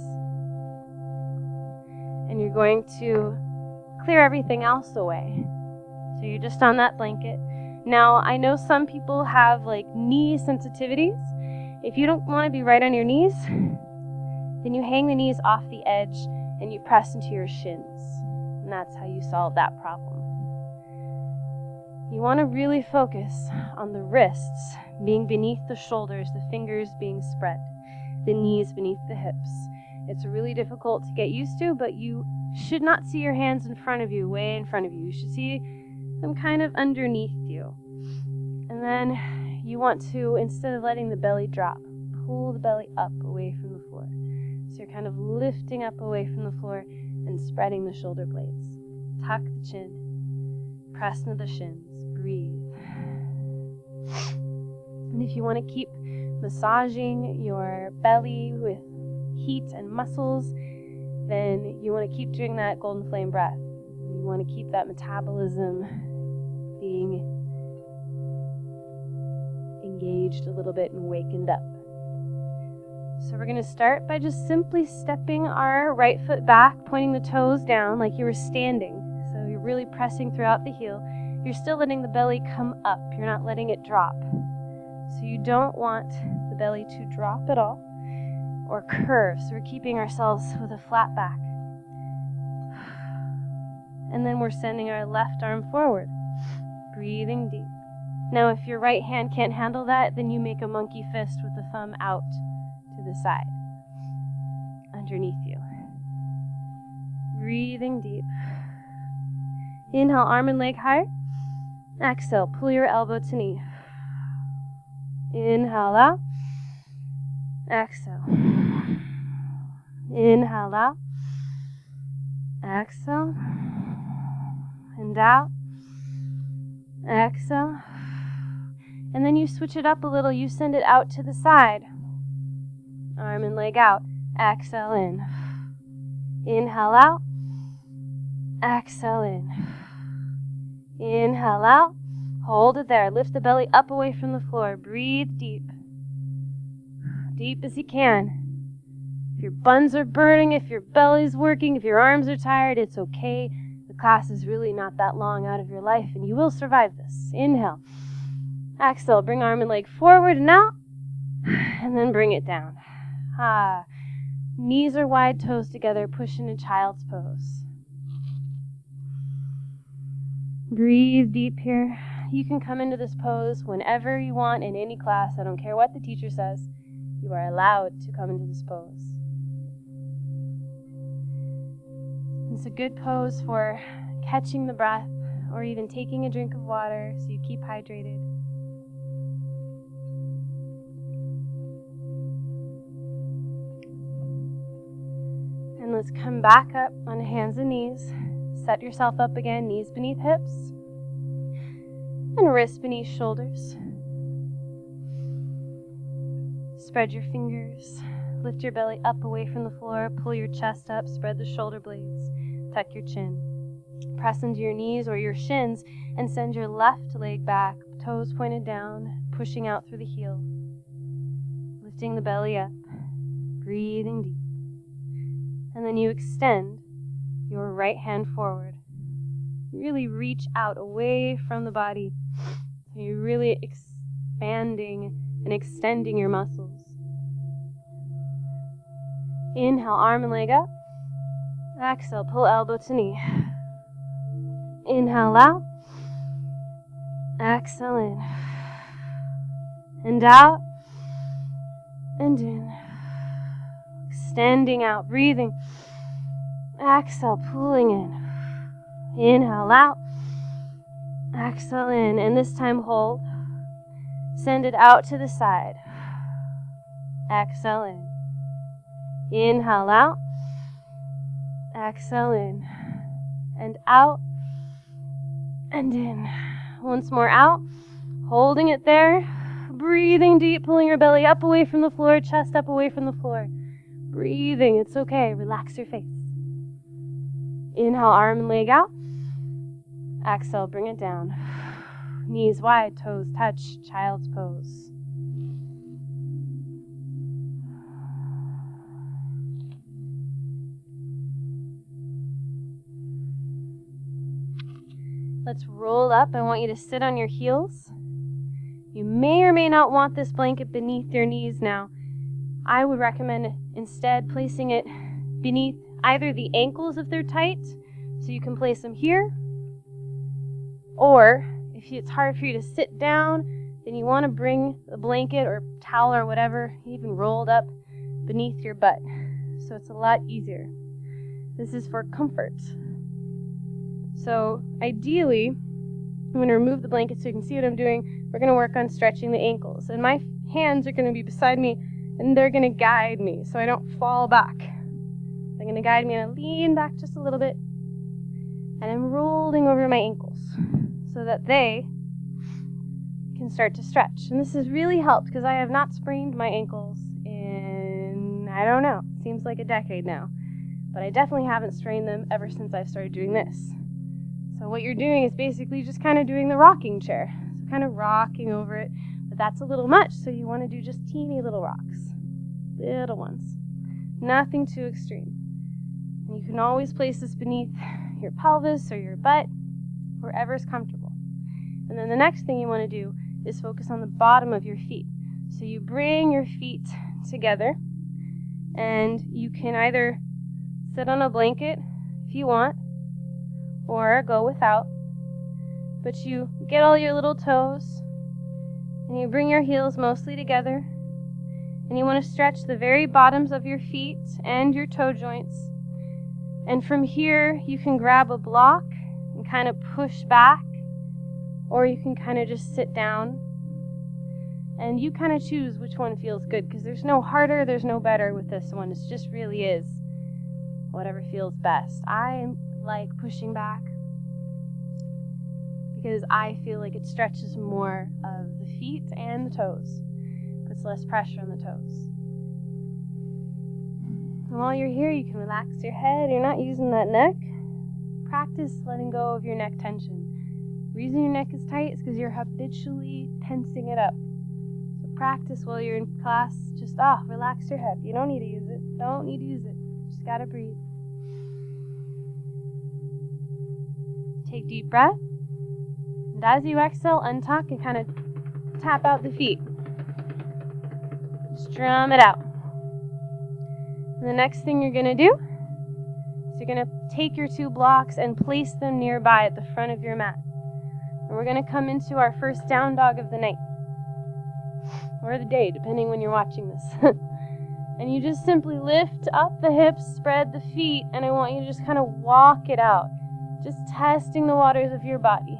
And you're going to clear everything else away. So you're just on that blanket. Now, I know some people have like knee sensitivities. If you don't want to be right on your knees, then you hang the knees off the edge and you press into your shins. And that's how you solve that problem. You want to really focus on the wrists being beneath the shoulders, the fingers being spread, the knees beneath the hips. It's really difficult to get used to, but you should not see your hands in front of you, way in front of you. You should see them kind of underneath you. And then you want to, instead of letting the belly drop, pull the belly up away from the floor. So you're kind of lifting up away from the floor and spreading the shoulder blades. Tuck the chin, press into the shins, breathe. And if you want to keep massaging your belly with heat and muscles, then you want to keep doing that golden flame breath. You want to keep that metabolism being engaged a little bit and wakened up. So we're going to start by just simply stepping our right foot back, pointing the toes down like you were standing. So you're really pressing throughout the heel. You're still letting the belly come up. You're not letting it drop. So you don't want the belly to drop at all or curve. So we're keeping ourselves with a flat back. And then we're sending our left arm forward, breathing deep. Now, if your right hand can't handle that, then you make a monkey fist with the thumb out to the side, underneath you. Breathing deep. Inhale, arm and leg higher. Exhale, pull your elbow to knee. Inhale out. Exhale. Inhale out. Exhale. And out. Exhale. And then you switch it up a little. You send it out to the side. Arm and leg out. Exhale in. Inhale out. Exhale in. Inhale out. Hold it there. Lift the belly up away from the floor. Breathe deep. Deep as you can. If your buns are burning, if your belly's working, if your arms are tired, it's okay. The class is really not that long out of your life, and you will survive this. Inhale. Exhale. Bring arm and leg forward and out. And then bring it down. Knees are wide, toes together. Push into child's pose. Breathe deep here. You can come into this pose whenever you want in any class. I don't care what the teacher says. You are allowed to come into this pose. It's a good pose for catching the breath or even taking a drink of water so you keep hydrated. And let's come back up on hands and knees. Set yourself up again, knees beneath hips and wrists beneath shoulders. Spread your fingers. Lift your belly up away from the floor. Pull your chest up. Spread the shoulder blades. Tuck your chin. Press into your knees or your shins and send your left leg back. Toes pointed down. Pushing out through the heel. Lifting the belly up. Breathing deep. And then you extend your right hand forward. Really reach out away from the body. So you're really expanding and extending your muscles. Inhale, arm and leg up. Exhale, pull elbow to knee. Inhale out. Exhale in. And out. And in. Extending out, breathing. Exhale, pulling in. Inhale out. Exhale in. And this time hold. Send it out to the side. Exhale in. Inhale out. Exhale in. And out. And in. Once more out. Holding it there. Breathing deep, pulling your belly up away from the floor, chest up away from the floor. Breathing, it's okay. Relax your face. Inhale, arm and leg out. Exhale, bring it down. Knees wide, toes touch, child's pose. Let's roll up. I want you to sit on your heels. You may or may not want this blanket beneath your knees now. I would recommend instead placing it beneath either the ankles if they're tight, so you can place them here, or if it's hard for you to sit down, then you want to bring the blanket or towel or whatever, even rolled up beneath your butt, so it's a lot easier. This is for comfort. So ideally, I'm going to remove the blanket so you can see what I'm doing. We're going to work on stretching the ankles, and my hands are going to be beside me, and they're going to guide me so I don't fall back. They're going to guide me, and I lean back just a little bit, and I'm rolling over my ankles so that they can start to stretch. And this has really helped because I have not sprained my ankles in, I don't know, seems like a decade now. But I definitely haven't strained them ever since I've started doing this. So what you're doing is basically just kind of doing the rocking chair. So kind of rocking over it, but that's a little much, so you want to do just teeny little rocks. Little ones. Nothing too extreme. And you can always place this beneath your pelvis or your butt, wherever's comfortable. And then the next thing you want to do is focus on the bottom of your feet. So you bring your feet together, and you can either sit on a blanket if you want, or go without. But you get all your little toes, and you bring your heels mostly together, and you want to stretch the very bottoms of your feet and your toe joints. And from here, you can grab a block and kind of push back, or you can kind of just sit down. And you kind of choose which one feels good, because there's no harder, there's no better with this one. It just really is whatever feels best. I like pushing back because I feel like it stretches more of the feet and the toes. Puts less pressure on the toes. And while you're here, you can relax your head. You're not using that neck. Practice letting go of your neck tension. The reason your neck is tight is because you're habitually tensing it up. So practice while you're in class. Just, relax your head. You don't need to use it. Don't need to use it. Just gotta breathe. Take deep breath. And as you exhale, untuck and kind of tap out the feet. Just drum it out. And the next thing you're going to do is you're going to take your two blocks and place them nearby at the front of your mat. And we're going to come into our first down dog of the night. Or the day, depending when you're watching this. And you just simply lift up the hips, spread the feet, and I want you to just kind of walk it out. Just testing the waters of your body.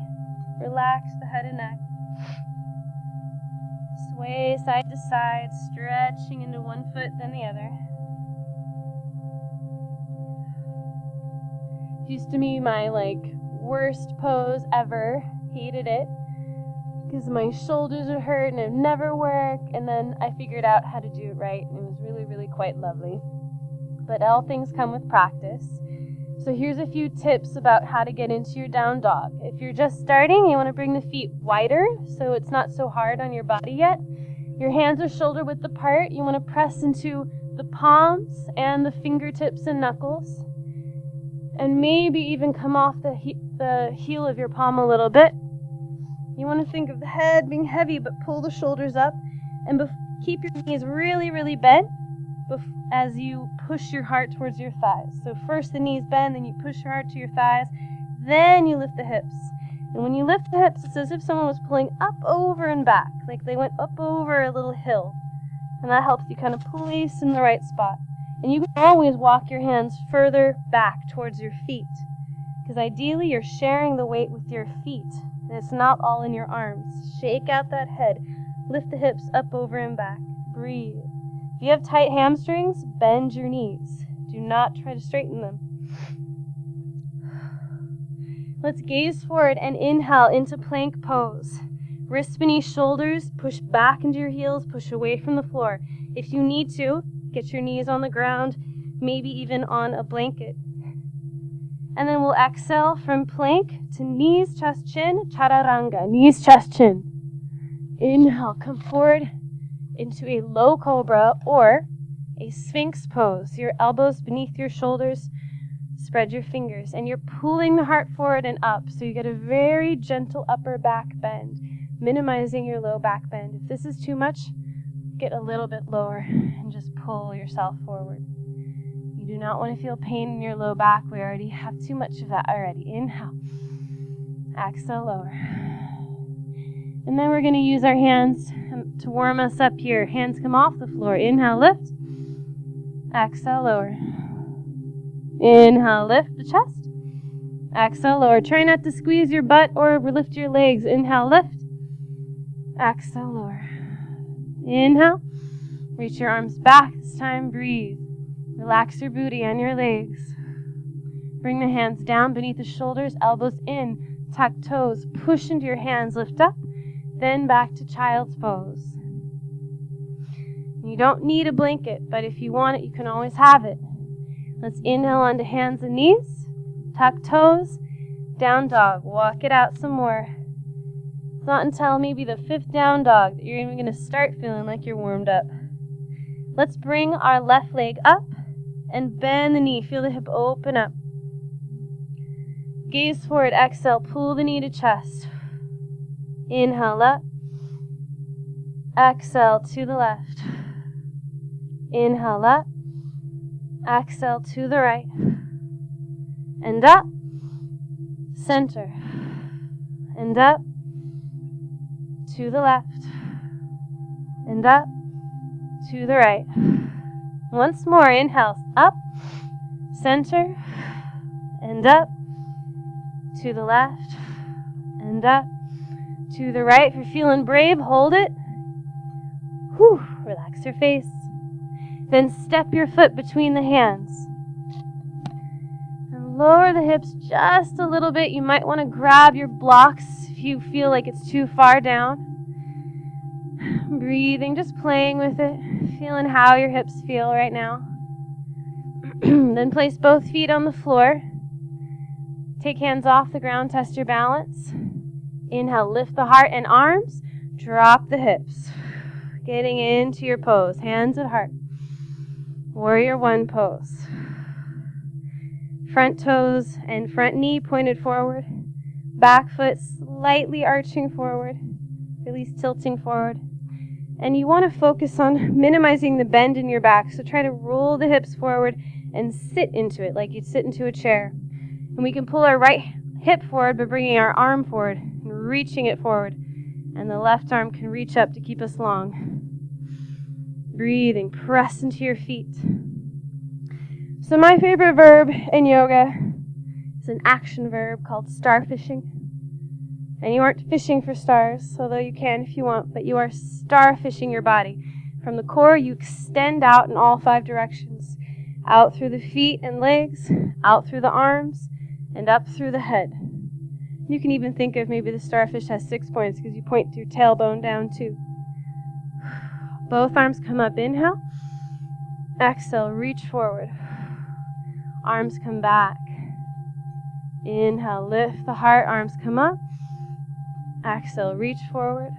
Relax the head and neck. Sway side to side, stretching into one foot, then the other. Used to be my worst pose ever. Hated it because my shoulders would hurt and it would never work. And then I figured out how to do it right, and it was really, really quite lovely. But all things come with practice. So here's a few tips about how to get into your down dog. If you're just starting, you want to bring the feet wider so it's not so hard on your body yet. Your hands are shoulder width apart. You want to press into the palms and the fingertips and knuckles. And maybe even come off the heel of your palm a little bit. You want to think of the head being heavy, but pull the shoulders up. And keep your knees really, really bent as you push your heart towards your thighs. So first the knees bend, then you push your heart to your thighs, then you lift the hips. And when you lift the hips, it's as if someone was pulling up, over, and back, like they went up over a little hill. And that helps you kind of place in the right spot. And you can always walk your hands further back towards your feet, because ideally you're sharing the weight with your feet, and it's not all in your arms. Shake out that head. Lift the hips up, over, and back. Breathe. If you have tight hamstrings, bend your knees. Do not try to straighten them. Let's gaze forward and inhale into plank pose. Wrists beneath shoulders, push back into your heels, push away from the floor. If you need to, get your knees on the ground, maybe even on a blanket. And then we'll exhale from plank to knees, chest, chin, chaturanga. Knees, chest, chin. Inhale, come forward into a low cobra or a sphinx pose. Your elbows beneath your shoulders, spread your fingers, and you're pulling the heart forward and up, so you get a very gentle upper back bend, minimizing your low back bend. If this is too much, get a little bit lower and just pull yourself forward. You do not want to feel pain in your low back. We already have too much of that already. Inhale. Exhale, lower. And then we're going to use our hands to warm us up here. Hands come off the floor. Inhale, lift. Exhale, lower. Inhale, lift the chest. Exhale, lower. Try not to squeeze your butt or lift your legs. Inhale, lift. Exhale, lower. Inhale. Reach your arms back. This time, breathe. Relax your booty and your legs. Bring the hands down beneath the shoulders, elbows in, tuck toes, push into your hands, lift up, then back to child's pose. You don't need a blanket, but if you want it, you can always have it. Let's inhale onto hands and knees, tuck toes, down dog. Walk it out some more. It's not until maybe the 5th down dog that you're even going to start feeling like you're warmed up. Let's bring our left leg up and bend the knee. Feel the hip open up. Gaze forward, exhale, pull the knee to chest. Inhale up. Exhale to the left. Inhale up. Exhale to the right. And up. Center. And up. To the left. And up. To the right. Once more, inhale, up, center, and up, to the left, and up, to the right. If you're feeling brave, hold it. Whew, relax your face. Then step your foot between the hands. And lower the hips just a little bit. You might want to grab your blocks if you feel like it's too far down. Breathing, just playing with it, feeling how your hips feel right now. Then place both feet on the floor. Take hands off the ground, test your balance. Inhale, lift the heart and arms. Drop the hips. Getting into your pose, hands at heart. Warrior one pose. Front toes and front knee pointed forward. Back foot slightly arching forward, release tilting forward. And you want to focus on minimizing the bend in your back. So try to roll the hips forward and sit into it like you'd sit into a chair. And we can pull our right hip forward by bringing our arm forward and reaching it forward. And the left arm can reach up to keep us long. Breathing, press into your feet. So my favorite verb in yoga is an action verb called starfishing. And you aren't fishing for stars, although you can if you want, but you are starfishing your body. From the core, you extend out in all 5 directions. Out through the feet and legs, out through the arms, and up through the head. You can even think of maybe the starfish has 6 points because you point your tailbone down too. Both arms come up, inhale. Exhale, reach forward. Arms come back. Inhale, lift the heart, arms come up. Exhale, reach forward.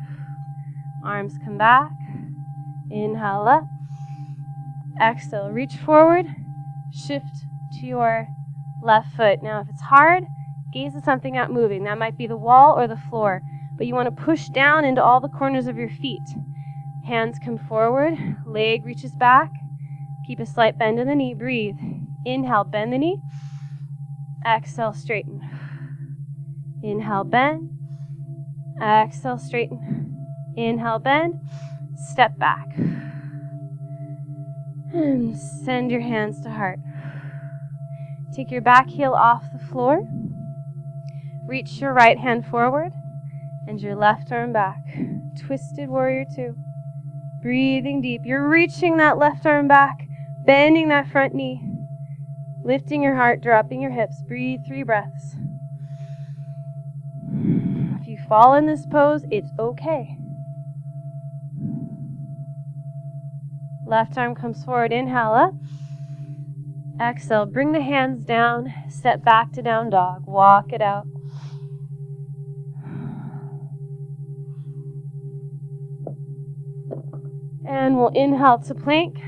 Arms come back. Inhale up. Exhale, reach forward. Shift to your left foot. Now, if it's hard, gaze at something not moving. That might be the wall or the floor. But you want to push down into all the corners of your feet. Hands come forward. Leg reaches back. Keep a slight bend in the knee. Breathe. Inhale, bend the knee. Exhale, straighten. Inhale, bend. Exhale, straighten. Inhale, bend. Step back. And send your hands to heart. Take your back heel off the floor. Reach your right hand forward and your left arm back. Twisted warrior 2. Breathing deep. You're reaching that left arm back, bending that front knee, lifting your heart, dropping your hips. Breathe 3 breaths. If you fall in this pose, it's okay. Left arm comes forward. Inhale up. Exhale. Bring the hands down. Step back to down dog. Walk it out. And we'll inhale to plank.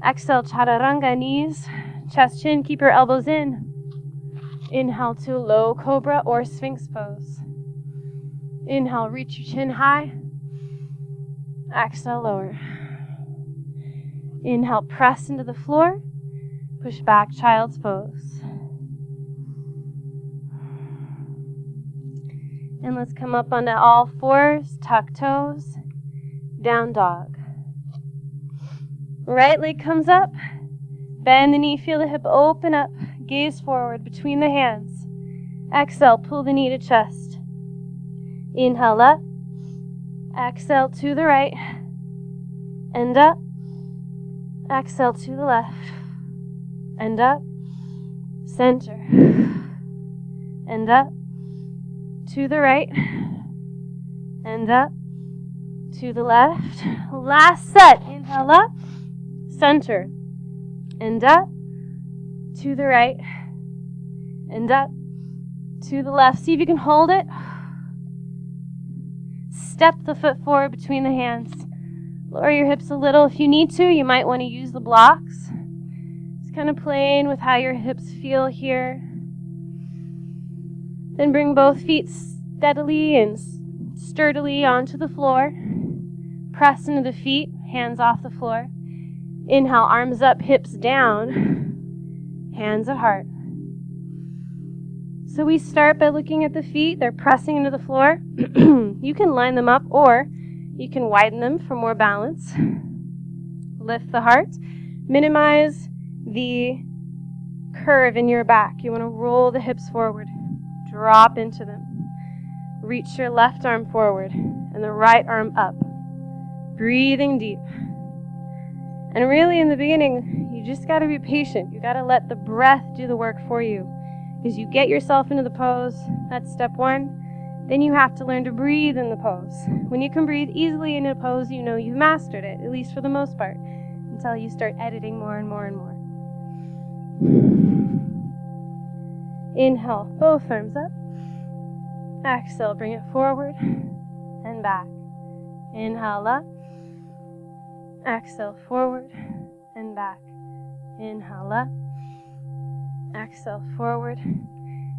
Exhale, chaturanga, knees, chest, chin. Keep your elbows in. Inhale to low cobra or sphinx pose. Inhale, reach your chin high. Exhale, lower. Inhale, press into the floor. Push back, child's pose. And let's come up onto all 4s, tuck toes, down dog. Right leg comes up. Bend the knee, feel the hip open up. Gaze forward between the hands. Exhale, pull the knee to chest. Inhale up. Exhale to the right. And up. Exhale to the left. And up. Center. And up. To the right. And up. To the left. Last set. Inhale up. Center. And up. To the right. And up. To the left. See if you can hold it. Step the foot forward between the hands. Lower your hips a little if you need to. You might want to use the blocks. Just kind of playing with how your hips feel here. Then bring both feet steadily and sturdily onto the floor. Press into the feet, hands off the floor. Inhale, arms up, hips down, hands at heart. So we start by looking at the feet. They're pressing into the floor. You can line them up or you can widen them for more balance. Lift the heart. Minimize the curve in your back. You want to roll the hips forward. Drop into them. Reach your left arm forward and the right arm up. Breathing deep. And really in the beginning, you just got to be patient. You got to let the breath do the work for you. As you get yourself into the pose, that's step 1. Then you have to learn to breathe in the pose. When you can breathe easily in a pose, you know you've mastered it, at least for the most part, until you start editing more and more and more. Inhale, both arms up. Exhale, bring it forward and back. Inhale up. Exhale, forward and back. Inhale up. Exhale, forward.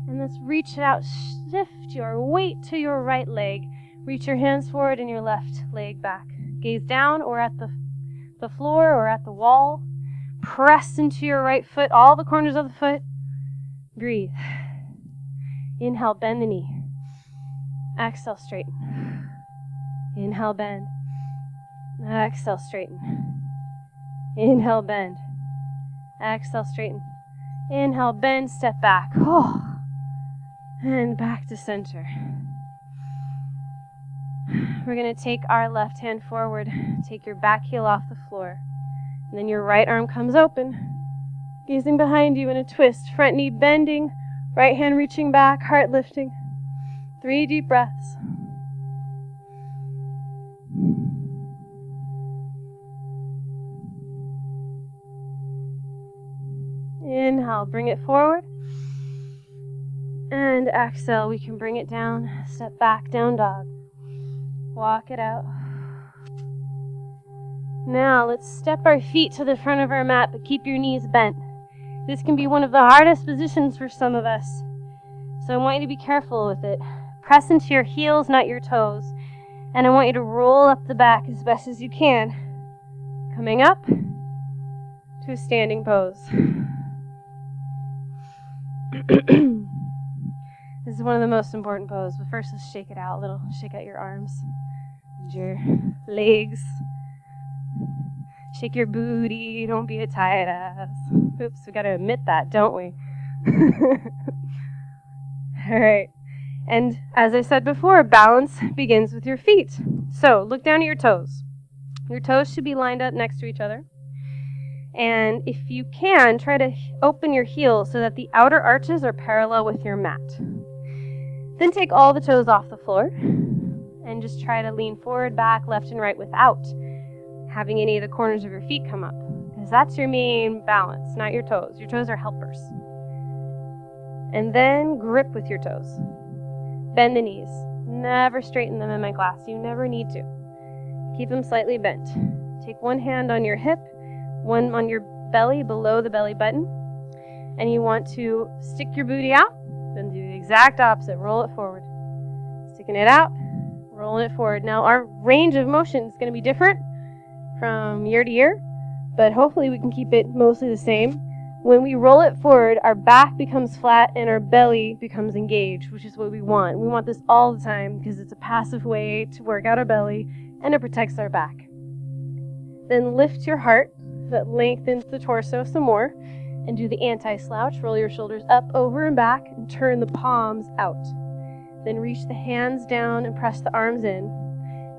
And let's reach it out. Shift your weight to your right leg. Reach your hands forward and your left leg back. Gaze down or at the floor or at the wall. Press into your right foot, all the corners of the foot. Breathe. Inhale, bend the knee. Exhale, straighten. Inhale, bend. Exhale, straighten. Inhale, bend. Exhale, straighten. Inhale, bend, step back. And back to center. We're going to take our left hand forward. Take your back heel off the floor. And then your right arm comes open. Gazing behind you in a twist. Front knee bending. Right hand reaching back. Heart lifting. 3 deep breaths. Inhale, bring it forward. And exhale, we can bring it down. Step back, down dog. Walk it out. Now, let's step our feet to the front of our mat, but keep your knees bent. This can be one of the hardest positions for some of us. So I want you to be careful with it. Press into your heels, not your toes. And I want you to roll up the back as best as you can. Coming up to a standing pose. This is one of the most important poses, but first let's shake it out a little. Shake out your arms and your legs. Shake your booty. Don't be a tight ass. Oops, we got to admit that, don't we? All right. And as I said before, balance begins with your feet. So look down at your toes. Your toes should be lined up next to each other. And if you can, try to open your heels so that the outer arches are parallel with your mat. Then take all the toes off the floor and just try to lean forward, back, left, and right without having any of the corners of your feet come up. Because that's your main balance, not your toes. Your toes are helpers. And then grip with your toes. Bend the knees. Never straighten them in my class. You never need to. Keep them slightly bent. Take one hand on your hip, one on your belly below the belly button. And you want to stick your booty out. Then do the exact opposite. Roll it forward. Sticking it out, rolling it forward. Now our range of motion is going to be different from year to year, but hopefully we can keep it mostly the same. When we roll it forward, our back becomes flat and our belly becomes engaged, which is what we want. We want this all the time because it's a passive way to work out our belly and it protects our back. Then lift your heart. That lengthens the torso some more. And do the anti-slouch. Roll your shoulders up, over, and back, and turn the palms out. Then reach the hands down and press the arms in.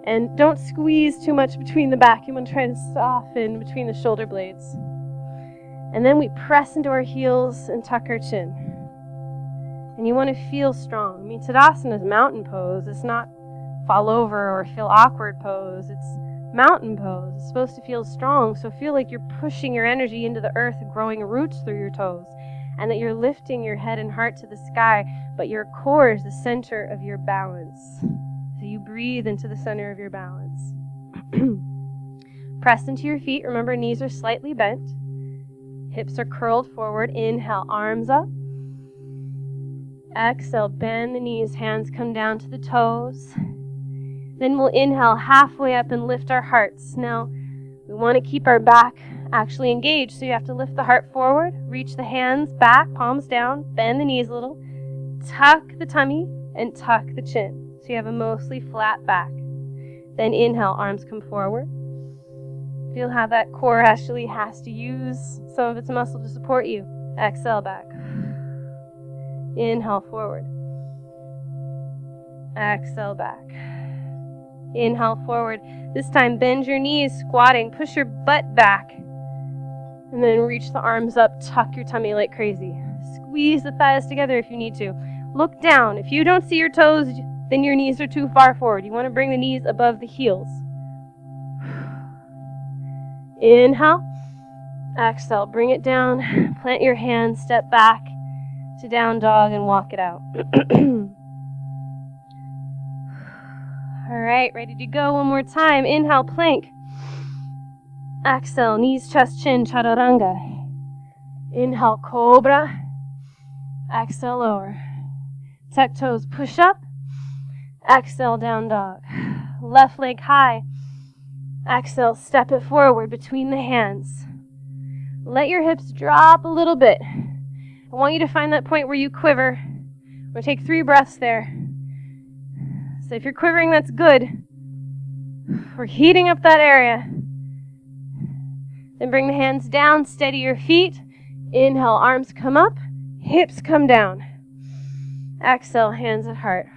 And don't squeeze too much between the back. You want to try to soften between the shoulder blades. And then we press into our heels and tuck our chin. And you want to feel strong. I mean, Tadasana is mountain pose. It's not fall over or feel awkward pose. It's mountain pose. It's supposed to feel strong, so feel like you're pushing your energy into the earth and growing roots through your toes, and that you're lifting your head and heart to the sky, but your core is the center of your balance. So you breathe into the center of your balance. Press into your feet. Remember, knees are slightly bent. Hips are curled forward. Inhale, arms up. Exhale, bend the knees. Hands come down to the toes. Then we'll inhale halfway up and lift our hearts. Now, we want to keep our back actually engaged, so you have to lift the heart forward, reach the hands back, palms down, bend the knees a little, tuck the tummy, and tuck the chin, so you have a mostly flat back. Then inhale, arms come forward. Feel how that core actually has to use some of its muscle to support you. Exhale, back. Inhale, forward. Exhale, back. Inhale forward. This time bend your knees, squatting. Push your butt back. And then reach the arms up. Tuck your tummy like crazy. Squeeze the thighs together if you need to. Look down. If you don't see your toes, then your knees are too far forward. You want to bring the knees above the heels. Inhale. Exhale. Bring it down. Plant your hands. Step back to down dog and walk it out. All right, ready to go one more time. Inhale, plank. Exhale, knees, chest, chin, chaturanga. Inhale, cobra. Exhale, lower. Tuck toes, push up. Exhale, down dog. Left leg high. Exhale, step it forward between the hands. Let your hips drop a little bit. I want you to find that point where you quiver. We're going to take 3 breaths there. So if you're quivering, that's good. We're heating up that area. Then bring the hands down, steady your feet. Inhale, arms come up, hips come down. Exhale, hands at heart.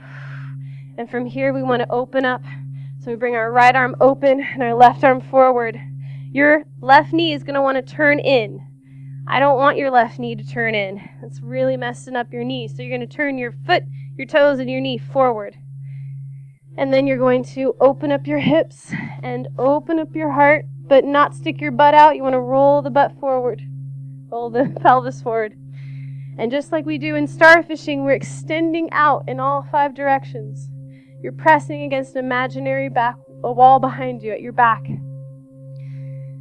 And from here, we want to open up. So we bring our right arm open and our left arm forward. Your left knee is going to want to turn in. I don't want your left knee to turn in. It's really messing up your knee. So you're going to turn your foot, your toes, and your knee forward. And then you're going to open up your hips and open up your heart, but not stick your butt out. You want to roll the butt forward. Roll the pelvis forward. And just like we do in starfishing, we're extending out in all 5 directions. You're pressing against an imaginary a wall behind you at your back.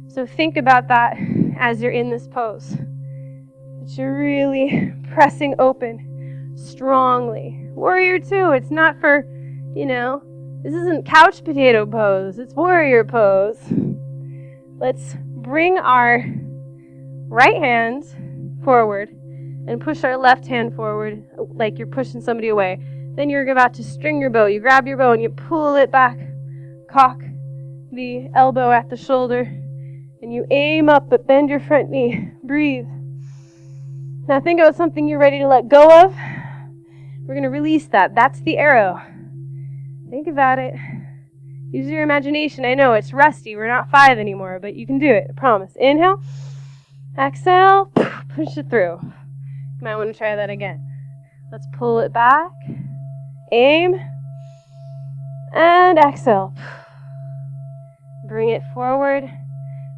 So think about that as you're in this pose. That you're really pressing open strongly. Warrior 2, it's not for, this isn't couch potato pose. It's warrior pose. Let's bring our right hand forward and push our left hand forward like you're pushing somebody away. Then you're about to string your bow. You grab your bow and you pull it back. Cock the elbow at the shoulder. And you aim up but bend your front knee. Breathe. Now think about something you're ready to let go of. We're going to release that. That's the arrow. Think about it. Use your imagination. I know it's rusty. We're not 5 anymore, but you can do it. I promise. Inhale. Exhale. Push it through. You might want to try that again. Let's pull it back. Aim. And exhale. Bring it forward.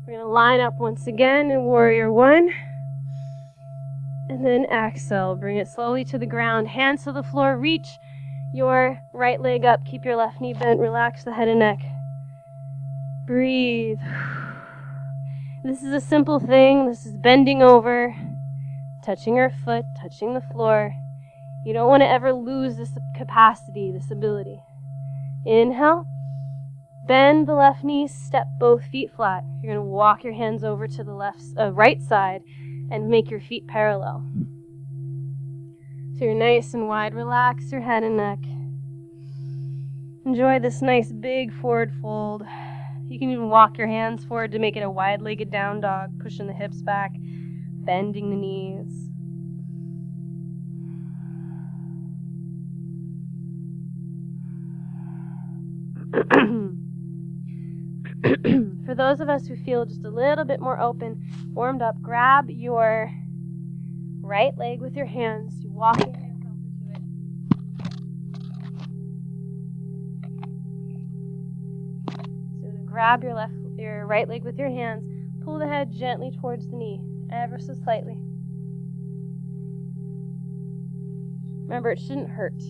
We're going to line up once again in Warrior 1. And then exhale. Bring it slowly to the ground. Hands to the floor. Reach your right leg up. Keep your left knee bent. Relax the head and neck. Breathe. This is a simple thing. This is bending over, touching your foot, touching the floor. You don't want to ever lose this capacity, this ability. Inhale. Bend the left knee, step both feet flat. You're going to walk your hands over to the right side and make your feet parallel. So you're nice and wide. Relax your head and neck. Enjoy this nice big forward fold. You can even walk your hands forward to make it a wide-legged down dog, pushing the hips back, bending the knees. For those of us who feel just a little bit more open, warmed up, grab your right leg with your hands. You walk your hands over to it. So you're going to grab your right leg with your hands. Pull the head gently towards the knee, ever so slightly. Remember, it shouldn't hurt.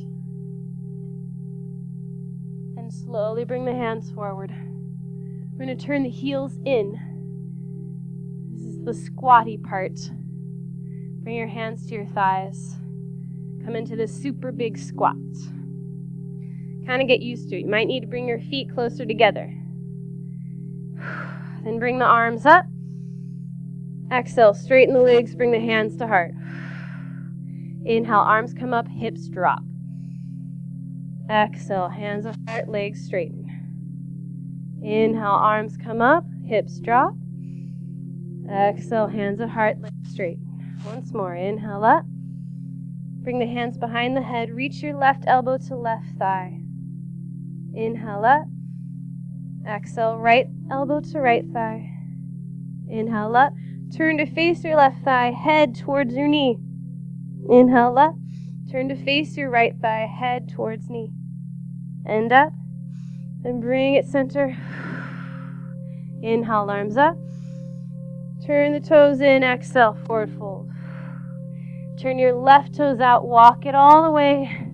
And slowly bring the hands forward. We're going to turn the heels in. This is the squatty part. Bring your hands to your thighs. Come into this super big squat. Kind of get used to it. You might need to bring your feet closer together. Then bring the arms up. Exhale, straighten the legs, bring the hands to heart. Inhale, arms come up, hips drop. Exhale, hands to heart, legs straighten. Inhale, arms come up, hips drop. Exhale, hands at heart, legs straighten. Once more, inhale up. Bring the hands behind the head, reach your left elbow to left thigh. Inhale up. Exhale, right elbow to right thigh. Inhale up. Turn to face your left thigh, head towards your knee. Inhale up. Turn to face your right thigh, head towards knee. And up. Then bring it center. Inhale, arms up. Turn the toes in, exhale, forward fold. Turn your left toes out, walk it all the way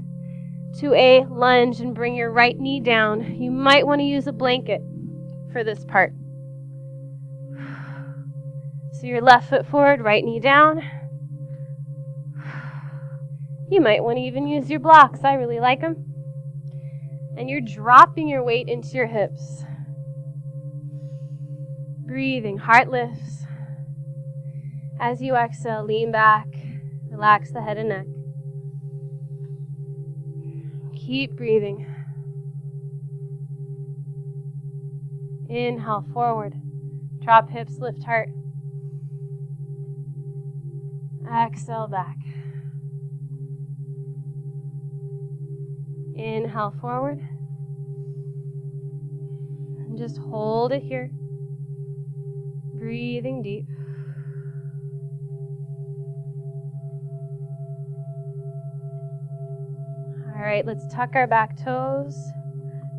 to a lunge and bring your right knee down. You might want to use a blanket for this part. So your left foot forward, right knee down. You might want to even use your blocks. I really like them. And you're dropping your weight into your hips. Breathing, heart lifts. As you exhale, lean back. Relax the head and neck. Keep breathing. Inhale, forward. Drop hips, lift heart. Exhale, back. Inhale, forward. And just hold it here. Breathing deep. All right, let's tuck our back toes.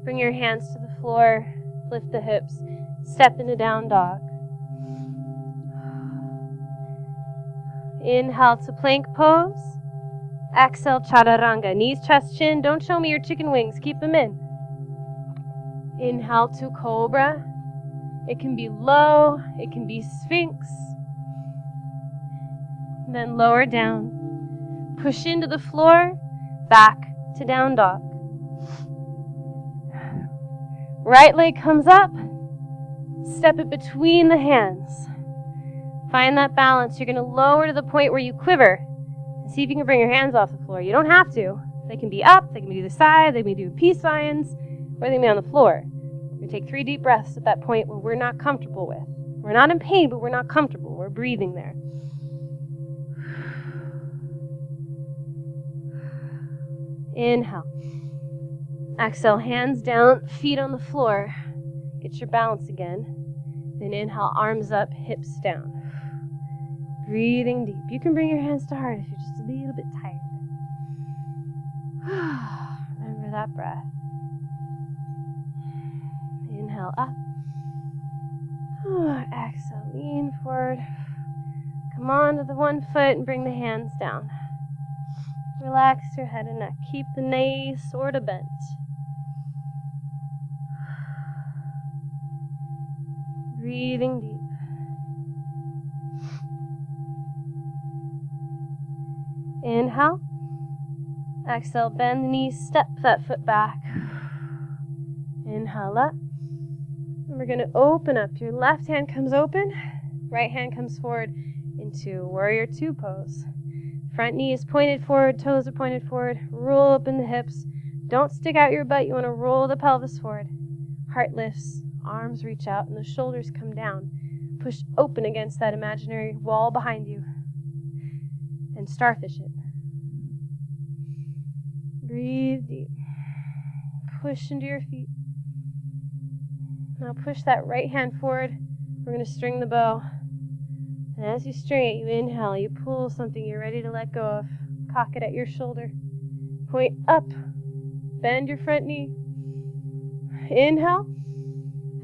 Bring your hands to the floor. Lift the hips. Step into down dog. Inhale to plank pose. Exhale, chaturanga. Knees, chest, chin. Don't show me your chicken wings. Keep them in. Inhale to cobra. It can be low. It can be sphinx. And then lower down. Push into the floor. Back to down dog. Right leg comes up. Step it between the hands. Find that balance. You're going to lower to the point where you quiver. See if you can bring your hands off the floor. You don't have to. They can be up, they can be to the side, they can be doing peace signs, or they can be on the floor. You take 3 deep breaths at that point where we're not comfortable with. We're not in pain, but we're not comfortable. We're breathing there. Inhale. Exhale, hands down, feet on the floor. Get your balance again. Then inhale, arms up, hips down. Breathing deep. You can bring your hands to heart if you're just a little bit tired. Remember that breath. Inhale up. Exhale, lean forward. Come on to the one foot and bring the hands down. Relax your head and neck. Keep the knees sort of bent. Breathing deep. Inhale. Exhale, bend the knees, step that foot back. Inhale up. And we're going to open up. Your left hand comes open, right hand comes forward into Warrior Two pose. Front knee is pointed forward, toes are pointed forward. Roll up in the hips. Don't stick out your butt. You want to roll the pelvis forward. Heart lifts, arms reach out, and the shoulders come down. Push open against that imaginary wall behind you. And starfish it. Breathe deep. Push into your feet. Now push that right hand forward. We're going to string the bow. And as you string it, you inhale, you pull something you're ready to let go of. Cock it at your shoulder. Point up. Bend your front knee. Inhale.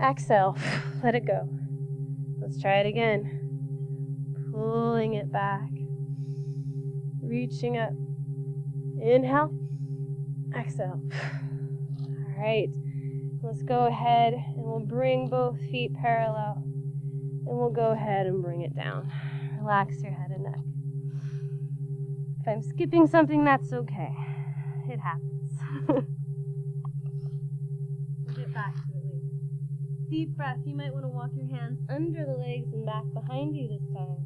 Exhale. Let it go. Let's try it again. Pulling it back. Reaching up. Inhale. Exhale. All right. Let's go ahead and we'll bring both feet parallel. And we'll go ahead and bring it down. Relax your head and neck. If I'm skipping something, that's okay. It happens. We'll get back to it later. Deep breath. You might want to walk your hands under the legs and back behind you this time.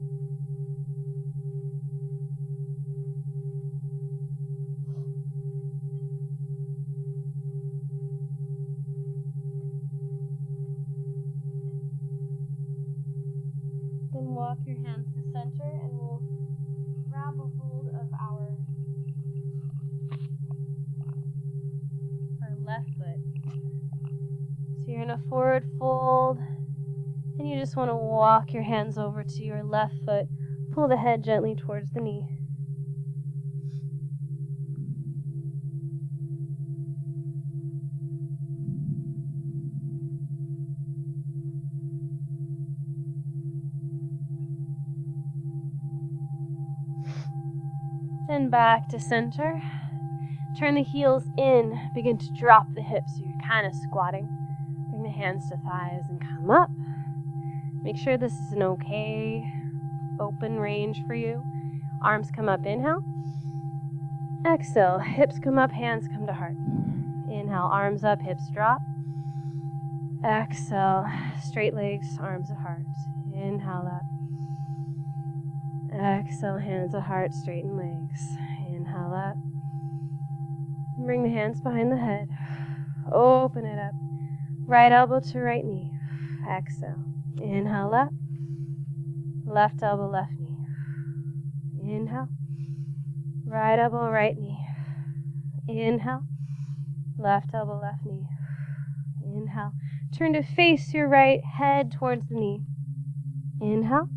Then walk your hands to center and we'll grab a hold of our left foot. So you're in a forward fold and you just want to walk your hands over to your left foot. Pull the head gently towards the knee. Then back to center. Turn the heels in. Begin to drop the hips so you're kind of squatting. Bring the hands to thighs and come up. Make sure this is an okay open range for you. Arms come up, inhale. Exhale, hips come up, hands come to heart. Inhale, arms up, hips drop. Exhale, straight legs, arms at heart. Inhale up. Exhale, hands at heart, straighten legs. Inhale up. Bring the hands behind the head. Open it up. Right elbow to right knee. Exhale. Inhale up. Left elbow, left knee. Inhale. Right elbow, right knee. Inhale. Left elbow, left knee. Inhale. Turn to face your right, head towards the knee. Inhale.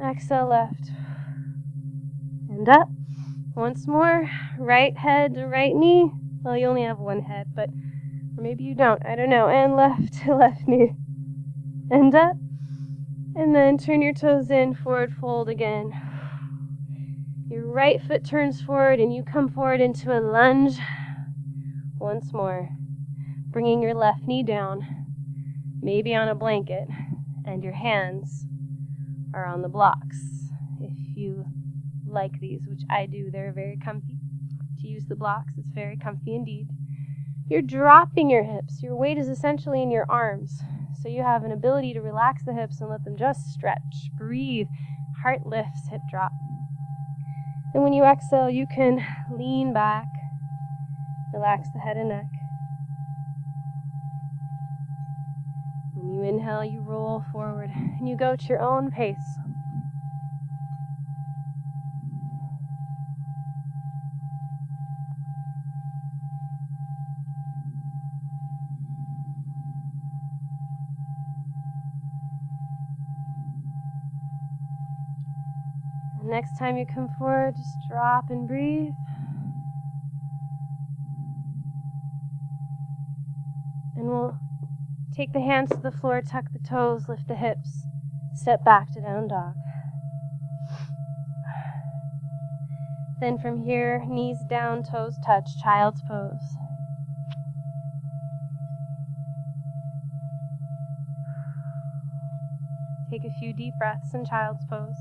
Exhale, left. And up. Once more. Right head to right knee. Well, you only have one head, but or maybe you don't. I don't know. And left to left knee. And up. And then turn your toes in, forward fold again. Your right foot turns forward and you come forward into a lunge. Once more. Bringing your left knee down, maybe on a blanket, and your hands are on the blocks. If you like these, which I do, they're very comfy. To use the blocks, it's very comfy indeed. You're dropping your hips. Your weight is essentially in your arms. So you have an ability to relax the hips and let them just stretch. Breathe. Heart lifts, hip drop. And when you exhale, you can lean back. Relax the head and neck. When you inhale, you roll forward and you go at your own pace. Next time you come forward, just drop and breathe. And we'll take the hands to the floor, tuck the toes, lift the hips, step back to down dog. Then from here, knees down, toes touch, child's pose. Take a few deep breaths in child's pose.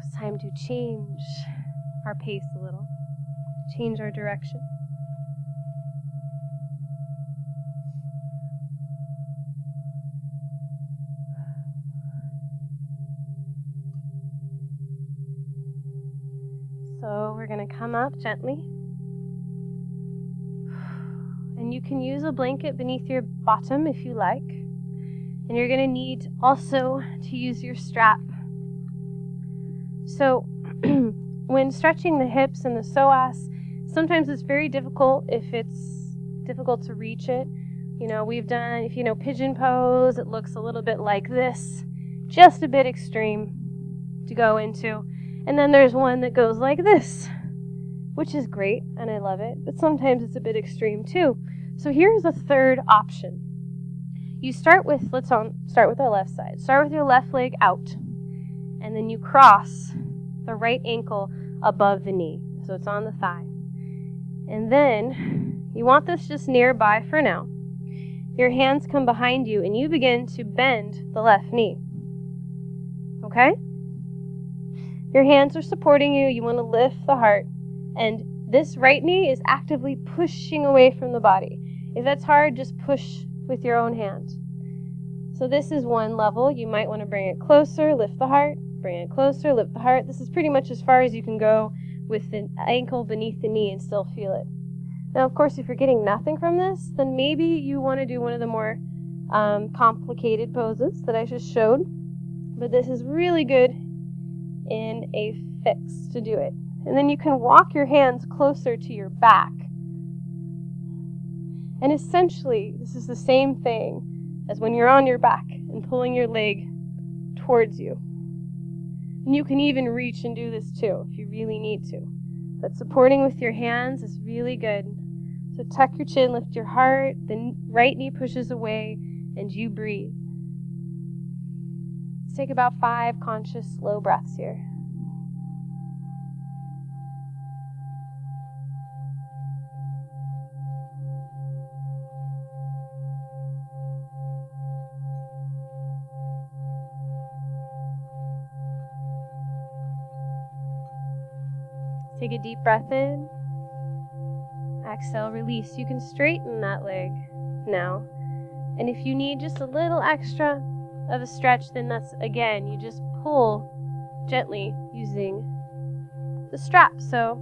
It's time to change our pace a little, change our direction. So we're going to come up gently. And you can use a blanket beneath your bottom if you like. And you're going to need also to use your strap. So when stretching the hips and the psoas, sometimes it's very difficult if it's difficult to reach it. You know, we've done, if you know pigeon pose, it looks a little bit like this. Just a bit extreme to go into. And then there's one that goes like this, which is great, and I love it. But sometimes it's a bit extreme too. So here's a third option. You start with, start with our left side. Start with your left leg out. And then you cross the right ankle above the knee. So it's on the thigh. And then you want this just nearby for now. Your hands come behind you and you begin to bend the left knee. Okay? Your hands are supporting you. You want to lift the heart. And this right knee is actively pushing away from the body. If that's hard, just push with your own hand. So this is one level. You might want to bring it closer, lift the heart. Bring it closer, lift the heart. This is pretty much as far as you can go with the ankle beneath the knee and still feel it. Now, of course, if you're getting nothing from this, then maybe you want to do one of the more complicated poses that I just showed. But this is really good in a fix to do it. And then you can walk your hands closer to your back. And essentially, this is the same thing as when you're on your back and pulling your leg towards you. And you can even reach and do this too if you really need to. But supporting with your hands is really good. So tuck your chin, lift your heart, the right knee pushes away, and you breathe. Let's take about 5 conscious, slow breaths here. Take a deep breath in. Exhale, release. You can straighten that leg now. And if you need just a little extra of a stretch, then that's, again, you just pull gently using the strap. So,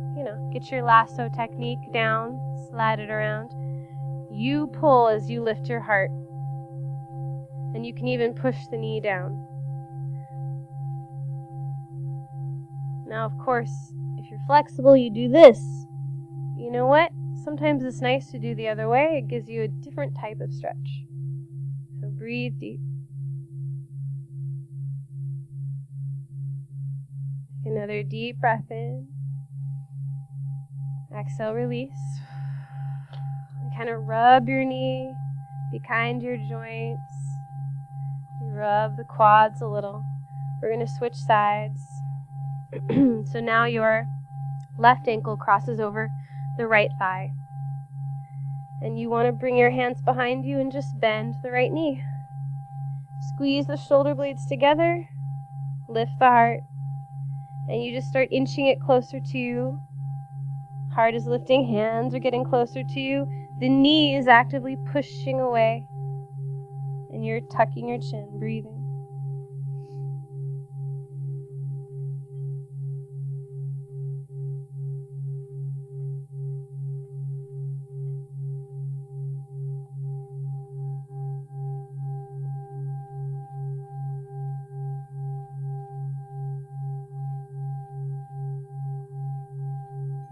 get your lasso technique down, slide it around. You pull as you lift your heart. And you can even push the knee down. Now, of course, if you're flexible, you do this. You know what? Sometimes it's nice to do the other way. It gives you a different type of stretch. So breathe deep. Take another deep breath in. Exhale, release. And kind of rub your knee. Be kind to your joints. Rub the quads a little. We're going to switch sides. So now your left ankle crosses over the right thigh. And you want to bring your hands behind you and just bend the right knee. Squeeze the shoulder blades together. Lift the heart. And you just start inching it closer to you. Heart is lifting, hands are getting closer to you. The knee is actively pushing away. And you're tucking your chin, breathing.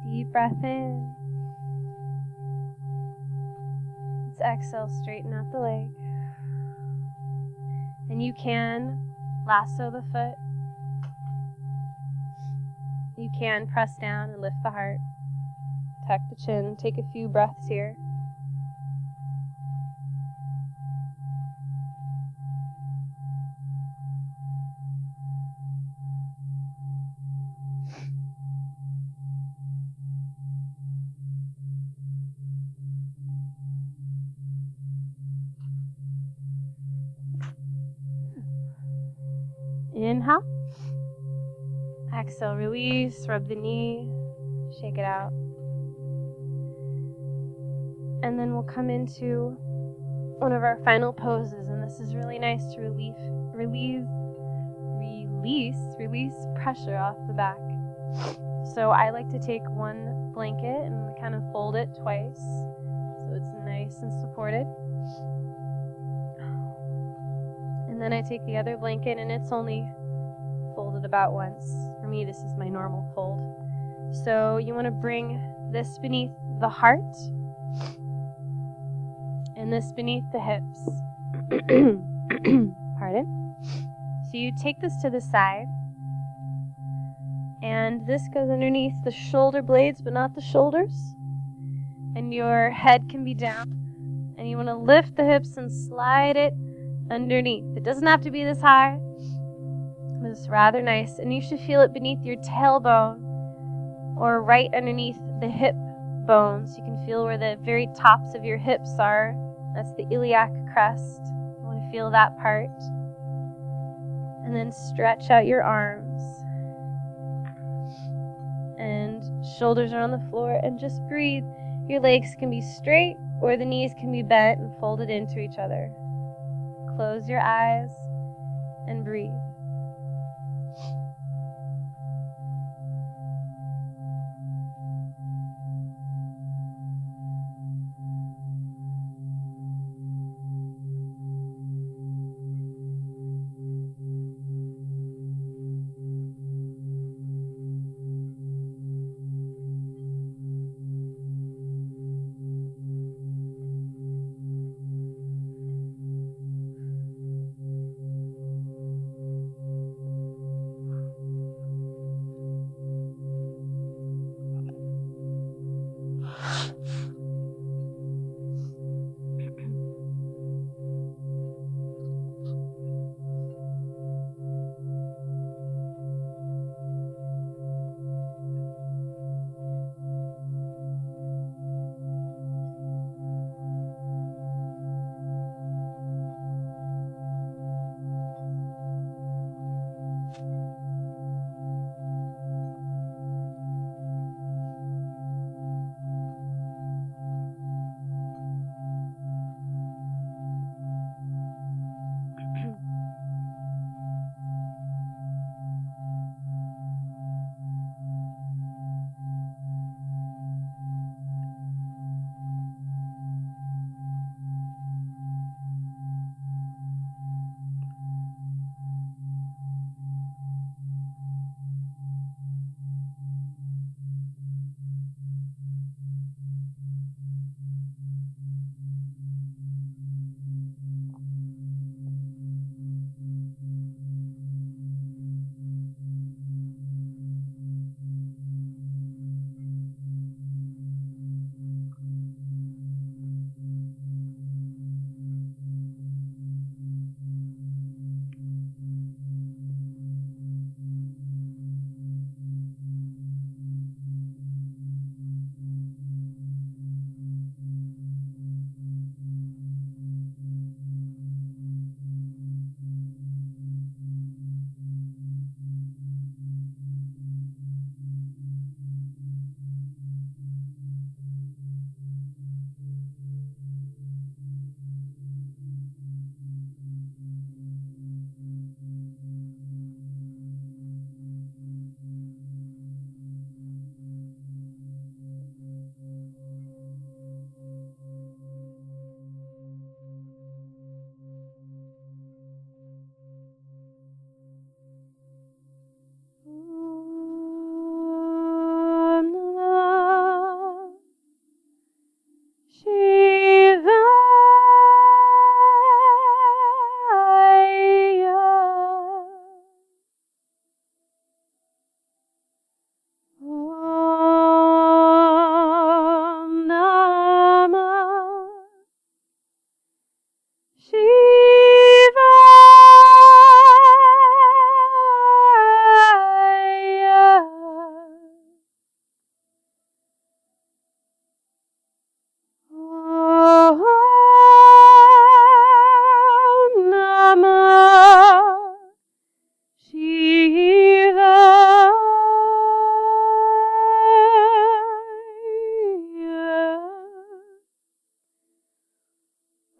Deep breath in. Let's exhale, straighten out the leg. And you can lasso the foot. You can press down and lift the heart. Tuck the chin. Take a few breaths here. Inhale. Exhale, release, rub the knee, shake it out. And then we'll come into one of our final poses, and this is really nice to release pressure off the back. So I like to take one blanket and kind of fold it twice so it's nice and supported. And then I take the other blanket and it's only folded about once. For me, this is my normal fold. So you want to bring this beneath the heart and this beneath the hips. Pardon? So you take this to the side and this goes underneath the shoulder blades but not the shoulders. And your head can be down and you want to lift the hips and slide it underneath. It doesn't have to be this high. It's rather nice, and you should feel it beneath your tailbone or right underneath the hip bones. You can feel where the very tops of your hips are. That's the iliac crest. You want to feel that part. And then stretch out your arms. And shoulders are on the floor, and just breathe. Your legs can be straight or the knees can be bent and folded into each other. Close your eyes and breathe.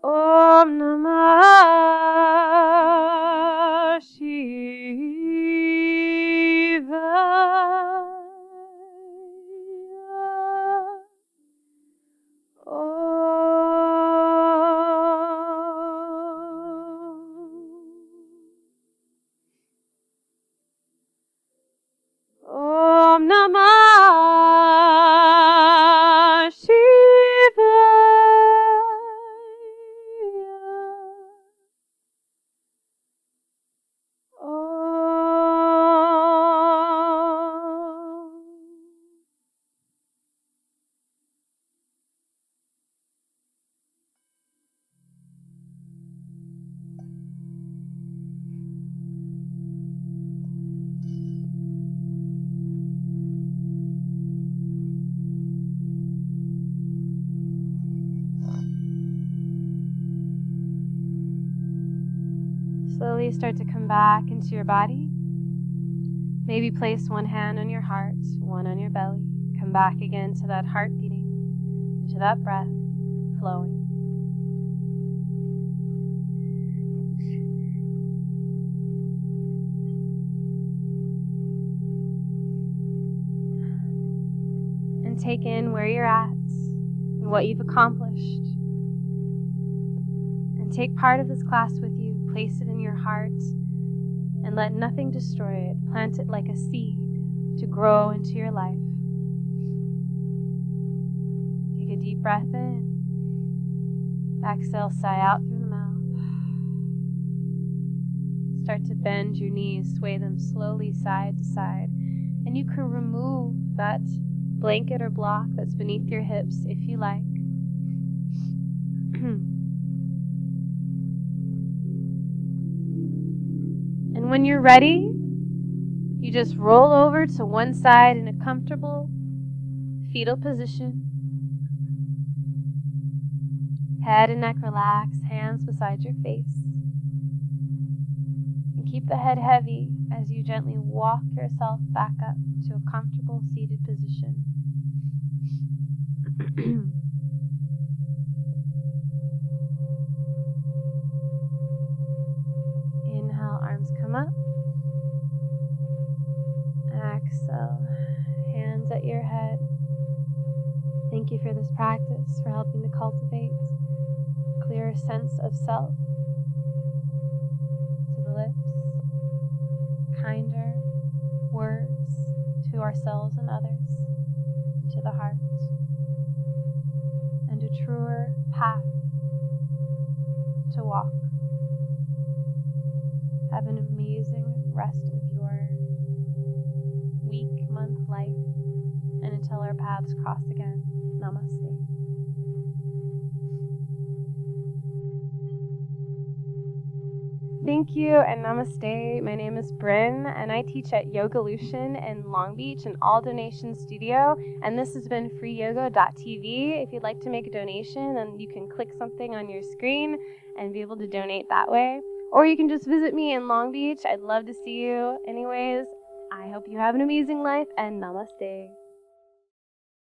Om Namah Shivaya. Om Namah Slowly start to come back into your body. Maybe place one hand on your heart, one on your belly. Come back again to that heart beating, to that breath flowing. And take in where you're at and what you've accomplished. And take part of this class with you. Place it in your heart and let nothing destroy it. Plant it like a seed to grow into your life. Take a deep breath in. Exhale, sigh out through the mouth. Start to bend your knees, sway them slowly side to side. And you can remove that blanket or block that's beneath your hips if you like. And when you're ready, you just roll over to one side in a comfortable fetal position. Head and neck relaxed, hands beside your face. And keep the head heavy as you gently walk yourself back up to a comfortable seated position. Inhale, arms come up. Exhale, hands at your head. Thank you for this practice, for helping to cultivate a clearer sense of self. To the lips, kinder words to ourselves and others. To the heart, and a truer path to walk. Have an amazing rest of your week, month, life, and until our paths cross again. Namaste. Thank you and namaste. My name is Bryn and I teach at Yogalution in Long Beach, an all-donation studio. And this has been freeyoga.tv. If you'd like to make a donation, then you can click something on your screen and be able to donate that way. Or you can just visit me in Long Beach. I'd love to see you. Anyways, I hope you have an amazing life and namaste.